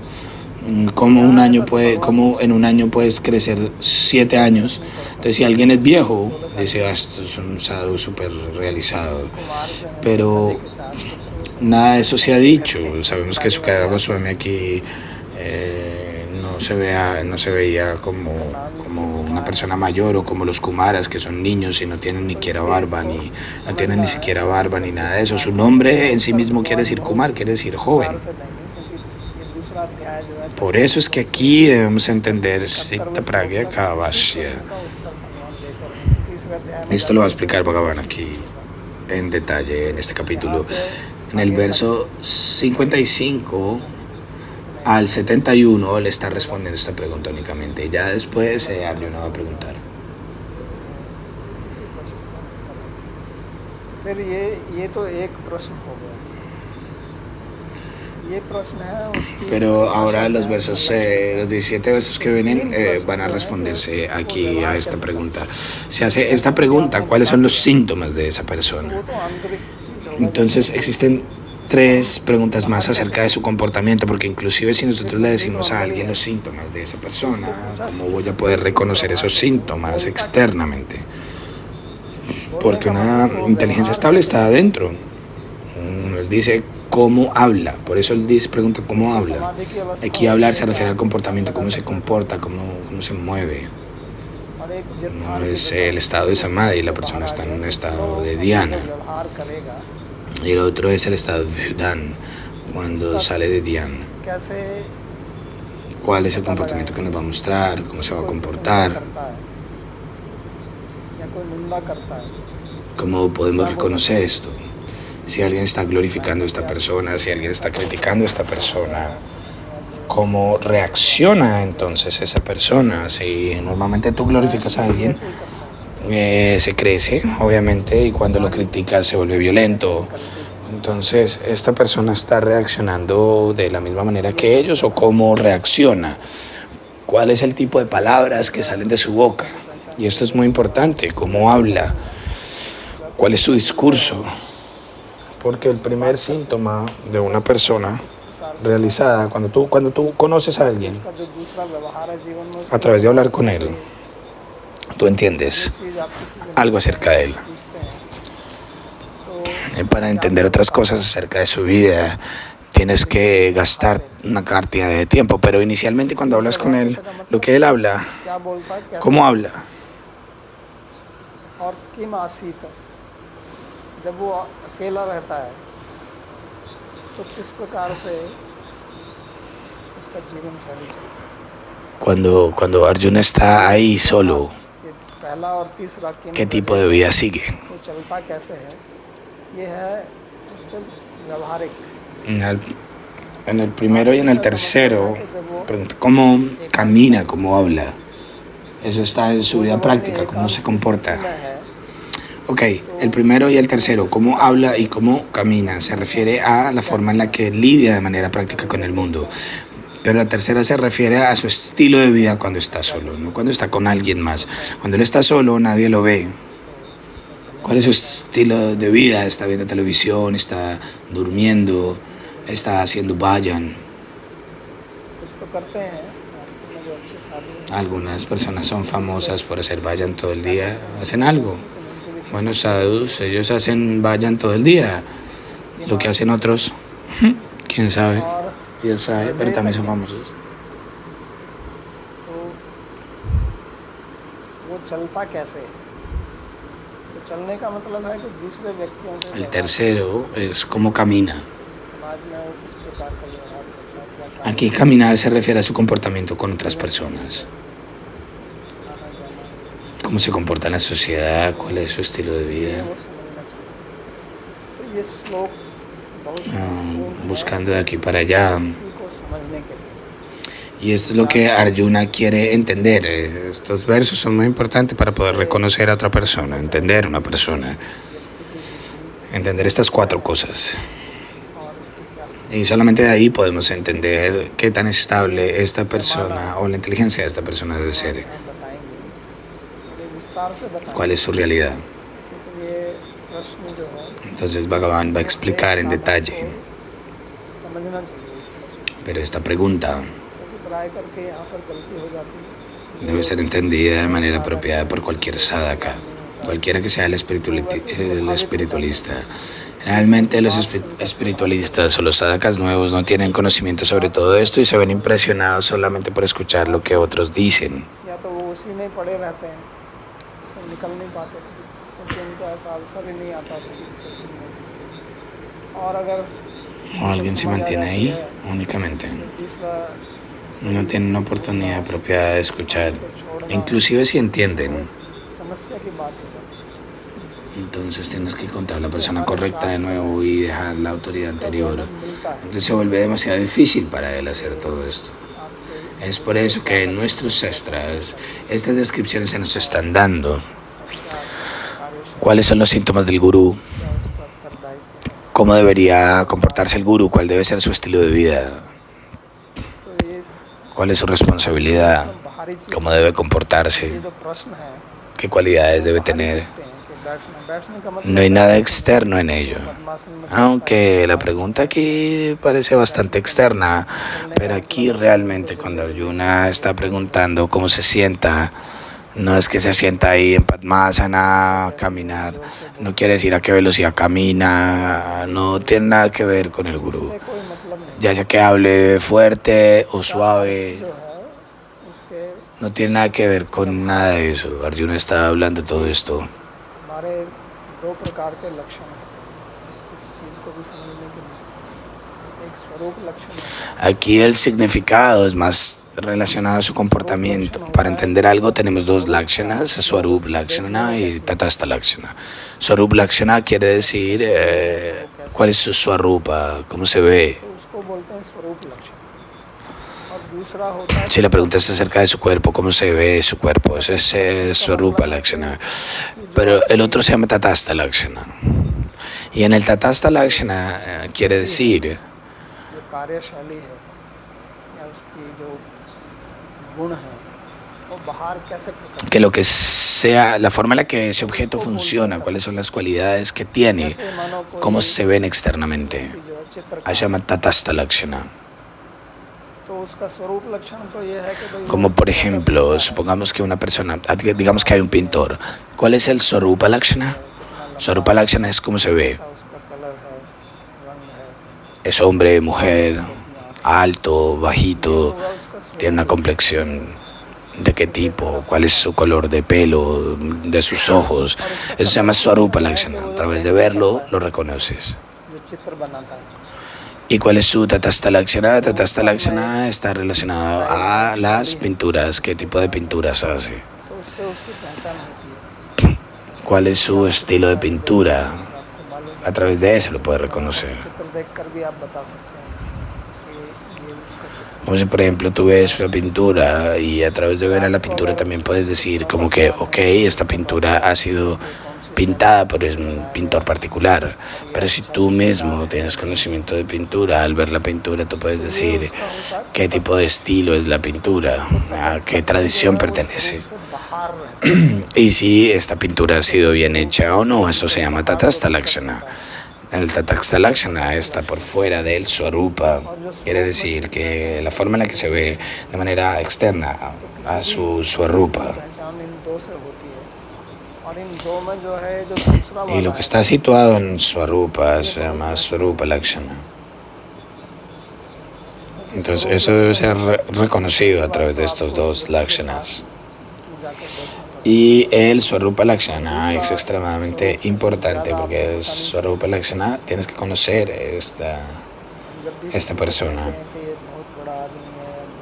¿Cómo en un año puedes crecer 7 años? Entonces, si alguien es viejo, dice, esto es un sadhu súper realizado. Pero nada de eso se ha dicho. Sabemos que Sukadeva Goswami aquí no se veía como una persona mayor o como los Kumaras, que son niños y no tienen ni siquiera barba, ni nada de eso. Su nombre en sí mismo quiere decir Kumar, quiere decir joven. Por eso es que aquí debemos entender Sikta Pragya Kavashya. Esto lo va a explicar Bhagavan aquí en detalle en este capítulo. En el verso 55 al 71 le está respondiendo esta pregunta únicamente. Y ya después Arjuna va a preguntar. Pero ahora los 17 versos que vienen van a responderse aquí a esta pregunta. Se hace esta pregunta, ¿cuáles son los síntomas de esa persona? Entonces existen 3 preguntas más acerca de su comportamiento, porque inclusive si nosotros le decimos a alguien los síntomas de esa persona, ¿cómo voy a poder reconocer esos síntomas externamente? Porque una inteligencia estable está adentro. Él dice cómo habla, por eso él pregunta cómo habla. Aquí hablar se refiere al comportamiento, cómo se comporta, cómo se mueve. No es el estado de samadhi, la persona está en un estado de dhyana. Y el otro es el estado de Vyudan, cuando sale de dhyana. ¿Cuál es el comportamiento que nos va a mostrar? ¿Cómo se va a comportar? ¿Cómo podemos reconocer esto? Si alguien está glorificando a esta persona, si alguien está criticando a esta persona, ¿cómo reacciona entonces esa persona? Si normalmente tú glorificas a alguien, se crece, obviamente, y cuando lo criticas se vuelve violento. Entonces, ¿esta persona está reaccionando de la misma manera que ellos o cómo reacciona? ¿Cuál es el tipo de palabras que salen de su boca? Y esto es muy importante, ¿cómo habla? ¿Cuál es su discurso? Porque el primer síntoma de una persona realizada, cuando tú conoces a alguien, a través de hablar con él, tú entiendes algo acerca de él. Para entender otras cosas acerca de su vida, tienes que gastar una cantidad de tiempo, pero inicialmente cuando hablas con él, lo que él habla, ¿cómo habla? Cuando Arjuna está ahí solo, ¿qué tipo de vida sigue? En el primero y en el tercero, ¿cómo camina, cómo habla? Eso está en su vida práctica, cómo se comporta. Ok, el primero y el tercero, cómo habla y cómo camina, se refiere a la forma en la que lidia de manera práctica con el mundo. Pero la tercera se refiere a su estilo de vida cuando está solo, no cuando está con alguien más. Cuando él está solo, nadie lo ve. ¿Cuál es su estilo de vida? Está viendo televisión, está durmiendo, está haciendo bhajan. Algunas personas son famosas por hacer bhajan todo el día, hacen algo. Buenos sadhus, ellos hacen bhajan todo el día. Lo que hacen otros, quién sabe. Y él sabe, pero también son famosos. El tercero es cómo camina. Aquí caminar se refiere a su comportamiento con otras personas. Cómo se comporta en la sociedad, cuál es su estilo de vida. Buscando de aquí para allá. Y esto es lo que Arjuna quiere entender. Estos versos son muy importantes para poder reconocer a otra persona, entender a una persona. Entender estas 4 cosas. Y solamente de ahí podemos entender qué tan estable esta persona o la inteligencia de esta persona debe ser. ¿Cuál es su realidad? Entonces Bhagavan va a explicar en detalle. Pero esta pregunta debe ser entendida de manera apropiada por cualquier sadhaka, cualquiera que sea el espiritualista. Realmente los espiritualistas o los sadhakas nuevos no tienen conocimiento sobre todo esto y se ven impresionados solamente por escuchar lo que otros dicen. O alguien se mantiene ahí únicamente. No tienen una oportunidad apropiada de escuchar, inclusive si entienden. Entonces tienes que encontrar la persona correcta de nuevo y dejar la autoridad anterior. Entonces se vuelve demasiado difícil para él hacer todo esto. Es por eso que en nuestros sastras estas descripciones se nos están dando. ¿Cuáles son los síntomas del gurú? ¿Cómo debería comportarse el gurú? ¿Cuál debe ser su estilo de vida? ¿Cuál es su responsabilidad? ¿Cómo debe comportarse? ¿Qué cualidades debe tener? No hay nada externo en ello. Aunque la pregunta aquí parece bastante externa, pero aquí realmente cuando Arjuna está preguntando cómo se sienta, no es que se sienta ahí en Padmasana a caminar, no quiere decir a qué velocidad camina, no tiene nada que ver con el gurú. Ya sea que hable fuerte o suave, no tiene nada que ver con nada de eso. Arjuna está hablando de todo esto. Aquí el significado es más relacionado a su comportamiento. Para entender algo tenemos 2 lakshanas, Swarup Lakshana y Tatastha Lakshana. Swarup Lakshana quiere decir cuál es su Swarupa, cómo se ve. Si la pregunta es acerca de su cuerpo, cómo se ve su cuerpo, ese es Swarupa Lakshana. Pero el otro se llama Tatastha Lakshana. Y en el Tatastha Lakshana quiere decir que lo que sea, la forma en la que ese objeto funciona, cuáles son las cualidades que tiene, cómo se ven externamente. Ahí se llama Tatastha Lakshana. Como por ejemplo, supongamos que una persona, digamos que hay un pintor. ¿Cuál es el Swarupa Lakshana? Swarupa Lakshana es cómo se ve. Es hombre, mujer, alto, bajito, tiene una complexión de qué tipo, cuál es su color de pelo, de sus ojos. Eso se llama Swarupa Lakshana. A través de verlo, lo reconoces. ¿Y cuál es su Tatastha Lakshana? Tatastha Lakshana está relacionado a las pinturas. ¿Qué tipo de pinturas hace? ¿Cuál es su estilo de pintura? A través de eso lo puede reconocer. Como si por ejemplo tú ves una pintura y a través de ver a la pintura también puedes decir como que esta pintura ha sido pintada por un pintor particular, pero si tú mismo tienes conocimiento de pintura, al ver la pintura tú puedes decir qué tipo de estilo es la pintura, a qué tradición pertenece y si esta pintura ha sido bien hecha o no. Eso se llama Tatastha Lakshana. El Tatastha Lakshana está por fuera del Swarupa, quiere decir que la forma en la que se ve de manera externa a su Swarupa. Y lo que está situado en Swarupa se llama Swarupa Lakshana. Entonces eso debe ser reconocido a través de estos 2 Lakshanas. Y el Swarupa Lakshana es extremadamente importante porque el Swarupa Lakshana tienes que conocer esta persona.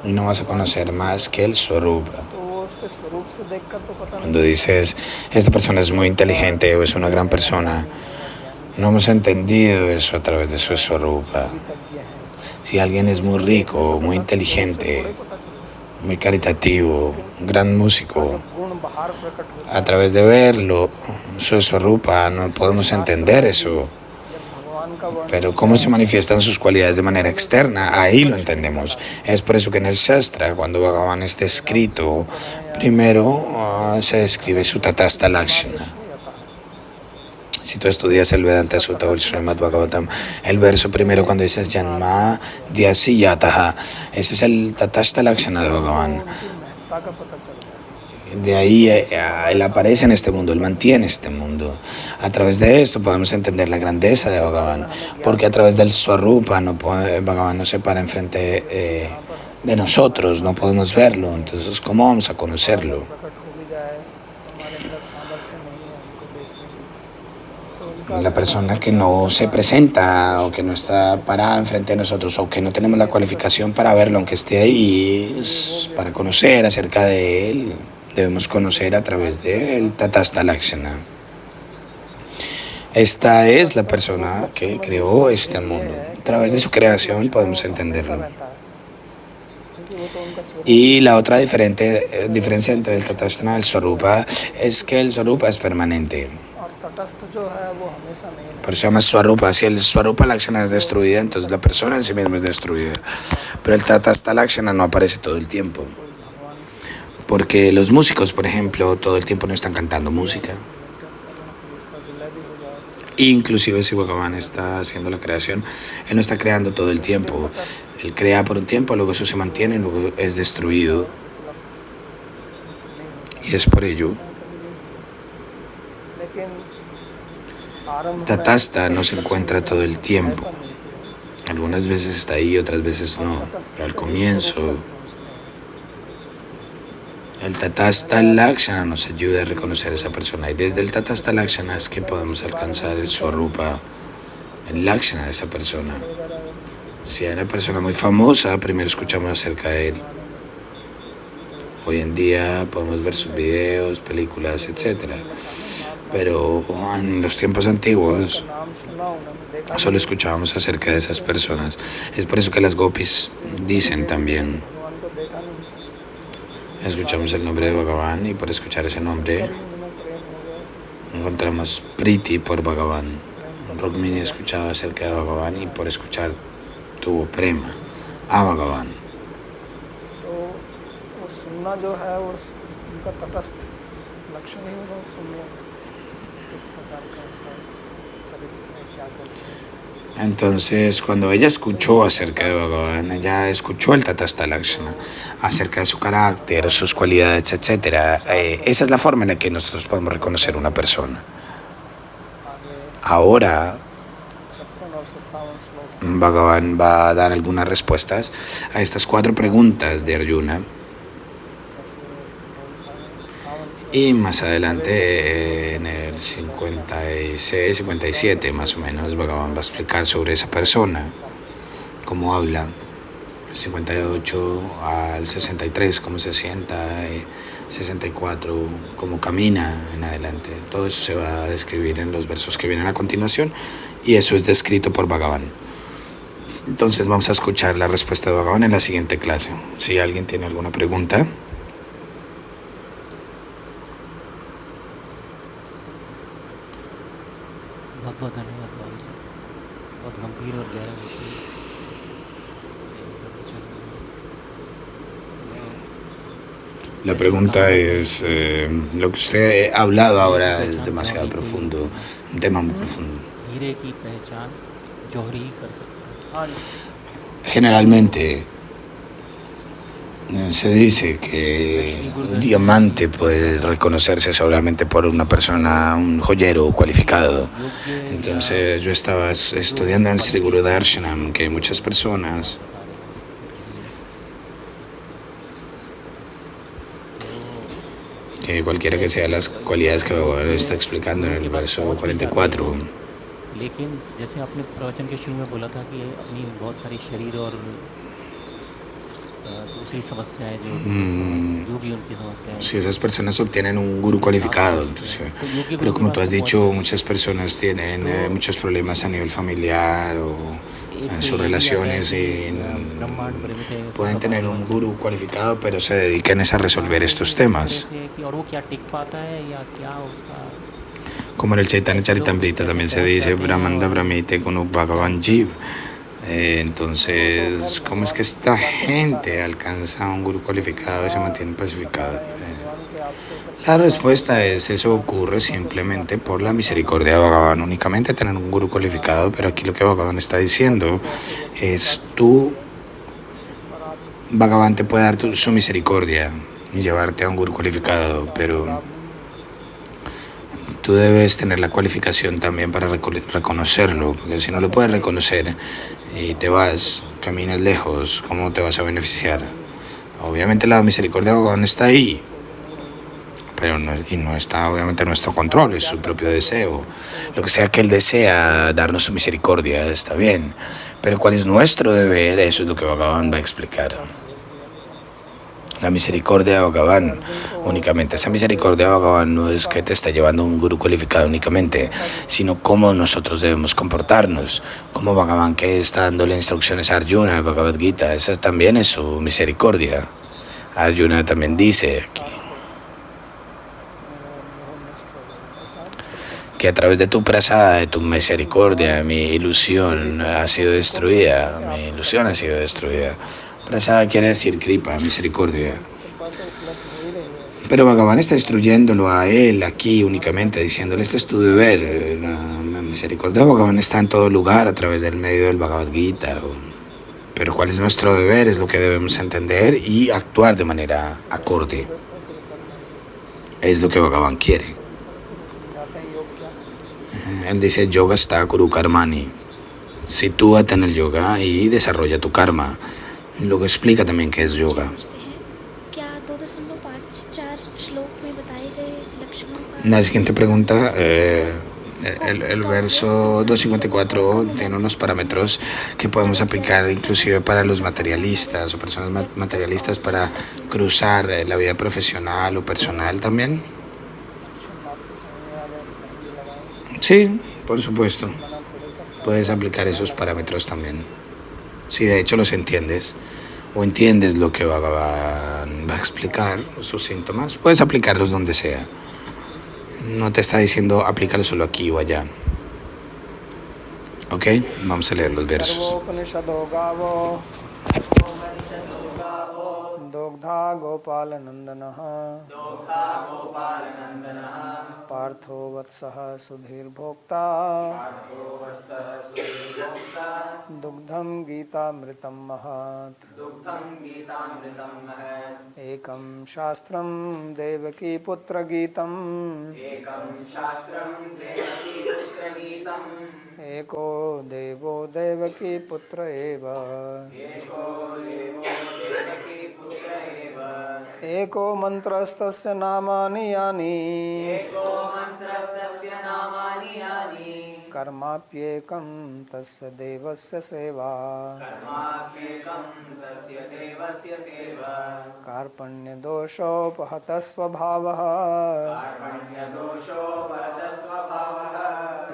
y no vas a conocer más que el Swarupa. तो वो उसके स्वरूप से देखकर तो पता नहीं Cuando dices, esta persona es muy inteligente o es una gran persona, no hemos entendido eso a través de su Swarupa. विज्ञ है, Si alguien es muy rico, muy inteligente, muy caritativo, un gran músico, गुण बाहर प्रकट होता a través de verlo, su Swarupa, no podemos entender eso. है। जब भगवान का वर्णन Pero cómo se manifiestan sus cualidades de manera externa, ahí lo entendemos. Es por eso que en el Shastra, cuando Bhagavan está escrito, primero se describe su Tatastha Lakshana. नहीं आता है। Si tú estudias el Vedanta Sutta o el Srimad Bhagavatam, el verso primero cuando dices Janma Dhyasi Yataha, ese es el Tatastha Lakshana de Bhagavan. उनकी महत्ता का पता चल जाता है। De ahí él aparece en este mundo, él mantiene este mundo. A través de esto podemos entender la grandeza de Bhagavan, porque a través del Swarupa Bhagavan no se para enfrente de nosotros, no podemos verlo. Entonces, ¿cómo vamos a conocerlo? प्रकट हो भी जाए तो हमारे अंदर सामर्थ्य नहीं है उनको देखने की, तो उनका La persona que no se presenta o que no está parada enfrente de nosotros o que no tenemos la cualificación para verlo, aunque esté ahí, para conocer acerca de él, debemos conocer a través del Tatastha Lakshana. Esta es la persona que creó este mundo. A través de su creación podemos entenderlo. रहता है, क्योंकि वो तो उनका स्वरूप Y la otra diferencia entre el Tatastha y el Swarupa es que el Swarupa es permanente. और तटस्थ जो है वो हमेशा नहीं रहता। Por eso se llama Swarupa. Si el Swarupa Lakshana es destruida, entonces la persona en sí misma es destruida. Pero el Tatastha Lakshana no aparece todo el tiempo. कोई भगवान Porque los músicos, por ejemplo, todo el tiempo no están cantando música. इसका विलय भी हो जाए, Inclusive si Bhagavan está haciendo la creación, él no está creando todo el tiempo. Él crea por un tiempo, luego eso se mantiene, luego es destruido. Y es por ello. लेकिन आरंभ में Tatastha no se encuentra todo el tiempo. पर मिलती है। Algunas veces está ahí, otras veces no. Pero al comienzo, el Tatastha Lakshana nos ayuda a reconocer a esa persona. Y desde el Tatastha Lakshana es que podemos alcanzar el Swarupa, el Lakshana de esa persona. Si hay una persona muy famosa, primero escuchamos acerca de él. Hoy en día podemos ver sus videos, películas, etc. Pero en los tiempos antiguos नाम सुना उन्होंने देखा solo escuchábamos acerca de esas personas. Es por eso que las gopis dicen también, भगवान को देखा नहीं, escuchamos el nombre de Bhagavan y por escuchar ese nombre उनमें प्रेम हो गया, encontramos Priti por Bhagavan. Rukmini escuchaba acerca de Bhagavan y por escuchar tuvo prema a Bhagavan. तो वो सुनना जो है वो उनका तटस्थ लक्षण ही होगा सुनने किस प्रकार का उनका चरित्र है, क्या करते हैं। Entonces, cuando ella escuchó acerca de Bhagavan, ella escuchó el Tatastha Lakshana, acerca de su carácter, sus cualidades, etc. Esa es la forma en la que nosotros podemos reconocer una persona. आगे Ahora, 56 और 57 श्लोक Bhagavan va a dar algunas respuestas a estas 4 preguntas de Arjuna. Y más adelante, en el 56, 57 más o menos, Bhagavan va a explicar sobre esa persona, cómo habla, 58 al 63, cómo se sienta, 64, cómo camina en adelante. Todo eso se va a describir en los versos que vienen a continuación y eso es descrito por Bhagavan. Entonces vamos a escuchar la respuesta de Bhagavan en la siguiente clase. Si alguien tiene alguna pregunta. बहुत बहुत धन्यवाद बाबू जी, बहुत गंभीर और गहरा विषय है। La pregunta es, lo que usted ha hablado ahora es demasiado profundo, un tema muy profundo. हीरे की पहचान जौहरी ही कर सकता है। हाँ जी, Generalmente se dice que un diamante puede reconocerse solamente por una persona, un joyero cualificado. Entonces yo estaba estudiando en el Sri Guru Darshanam que muchas personas que cualquiera que sean las cualidades que Bhagavan está explicando en el verso 44, लेकिन जैसे आपने प्रवचन के शुरू में बोला था कि अपनी बहुत सारी शरीर और दूसरी समस्याएं जो उनकी Mm, जो भी उनकी समस्याएं si esas personas obtienen un gurú उसके साथ cualificado, पहुंचते entonces, हैं तो योग्य pero गुरु के como tú पास has तो पहुंच dicho, जाएंगे। muchas personas tienen तो muchos problemas a nivel familiar o en एक sus ये भी आता है relaciones कि y ब्रह्मांड परिमिते pueden तथा tener भगवान un जगत gurú cualificado, pero se dediquen es a resolver estos इस तरह temas. से कि और वो क्या टिक पाता है या क्या उसका Como en el Chaitanya ऐसे लोग Charitamrita कैसे también se पहुंच dice जाते हैं Brahmanda और Brahmite Gunu क्या Bhagavan होता है। Jeev. Entonces, ¿cómo es que esta gente alcanza un gurú cualificado y se mantiene pacificado? La respuesta es, eso ocurre simplemente por la misericordia de Bhagavan, únicamente tener un gurú cualificado, pero aquí lo que Bhagavan está diciendo es tú, Bhagavan te puede dar su misericordia y llevarte a un gurú cualificado, pero tú debes tener la cualificación también para reconocerlo, porque si no lo puedes reconocer y te vas, caminas lejos, ¿cómo te vas a beneficiar? Obviamente la misericordia de Bhagavan está ahí, pero no está obviamente en nuestro control, es su propio deseo. Lo que sea que Él desea darnos su misericordia, está bien, pero ¿cuál es nuestro deber? Eso es lo que Bhagavan va a explicar. La misericordia de Bhagavan, únicamente esa misericordia de Bhagavan no es que te está llevando un gurú cualificado únicamente, sino cómo nosotros debemos comportarnos, como Bhagavan que está dándole instrucciones a Arjuna, Bhagavad Gita, esa también es su misericordia. Arjuna también dice que a través de tu prasada, de tu misericordia, mi ilusión ha sido destruida, mi ilusión ha sido destruida. Prasada quiere decir kripa, misericordia. Pero Bhagavan está instruyéndolo a él aquí únicamente, diciéndole, este es tu deber. La misericordia de Bhagavan está en todo lugar a través del medio del Bhagavad Gita. Pero cuál es nuestro deber es lo que debemos entender y actuar de manera acorde. Es lo que Bhagavan quiere. Él dice, yoga está kuru karmani. Sitúate en el yoga y desarrolla tu karma. Luego explica también qué es yoga. La siguiente pregunta, el verso 254 tiene unos parámetros que podemos aplicar inclusive para los materialistas o personas materialistas para cruzar la vida profesional o personal también. Sí, por supuesto. Puedes aplicar esos parámetros también. Si de hecho los entiendes o entiendes lo que va a explicar, sus síntomas, puedes aplicarlos donde sea. No te está diciendo aplícalo solo aquí o allá. Ok, vamos a leer los versos. Dogdha Gopal Nandana Partho Vatsaha Sudhir Bhokta Dugdham Gita Mritam Mahat Ekam Shastram Devaki Putra Gitam Eko Devo Devaki Putra Eva Eko mantrastasya namani yani Karmapyekam tasya devasya seva Karpanya dosho pahatasva bhavaha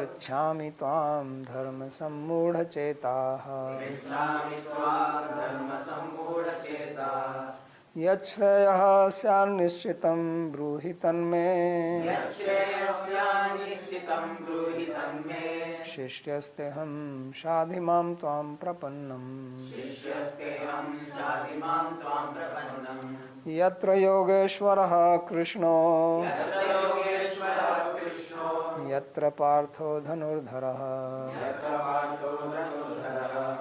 Ichhami tvam dharma sammudha chetaha Yachrayah syan nishchitam bruhi tanme Shishyasteham shadhimam tvam prapannam Yatra yogeshwarah krishno Yatra partho dhanurdharah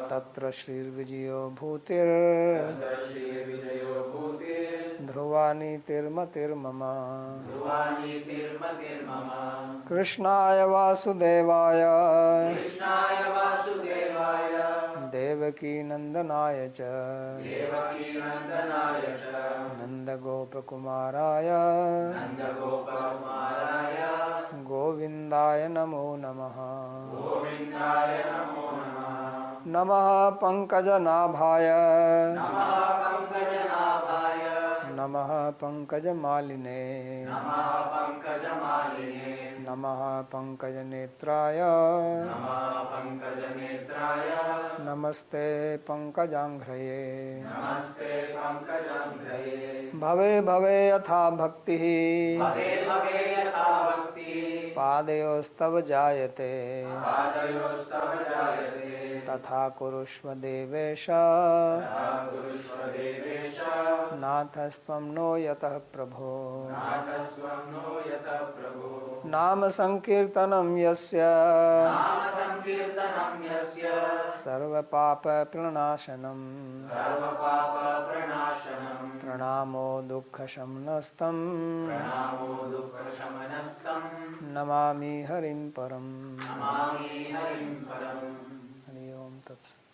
Tatra shrir vijayo bhutir Dhruvani tirmatir mama Krishnaya vasudevaya Devaki nandanaya cha Nanda gopakumaraya Govindaya namo namaha Namaha pankajanaಭaya नमः पंकजमालिने नमः पंकजनेत्राय नमस्ते पंकजांघ्रये भवे भवे यथा भक्तिः पादयोस्तव जायते तथा कुरुष्व देवेश नाथस्त्वं नो यतः प्रभो नाम संकीर्तनं यस्य सर्वपाप प्रणाशनं प्रणामो दुःखशमनस्तं नमामि हरिं परम् हरि ओम तत्सत्।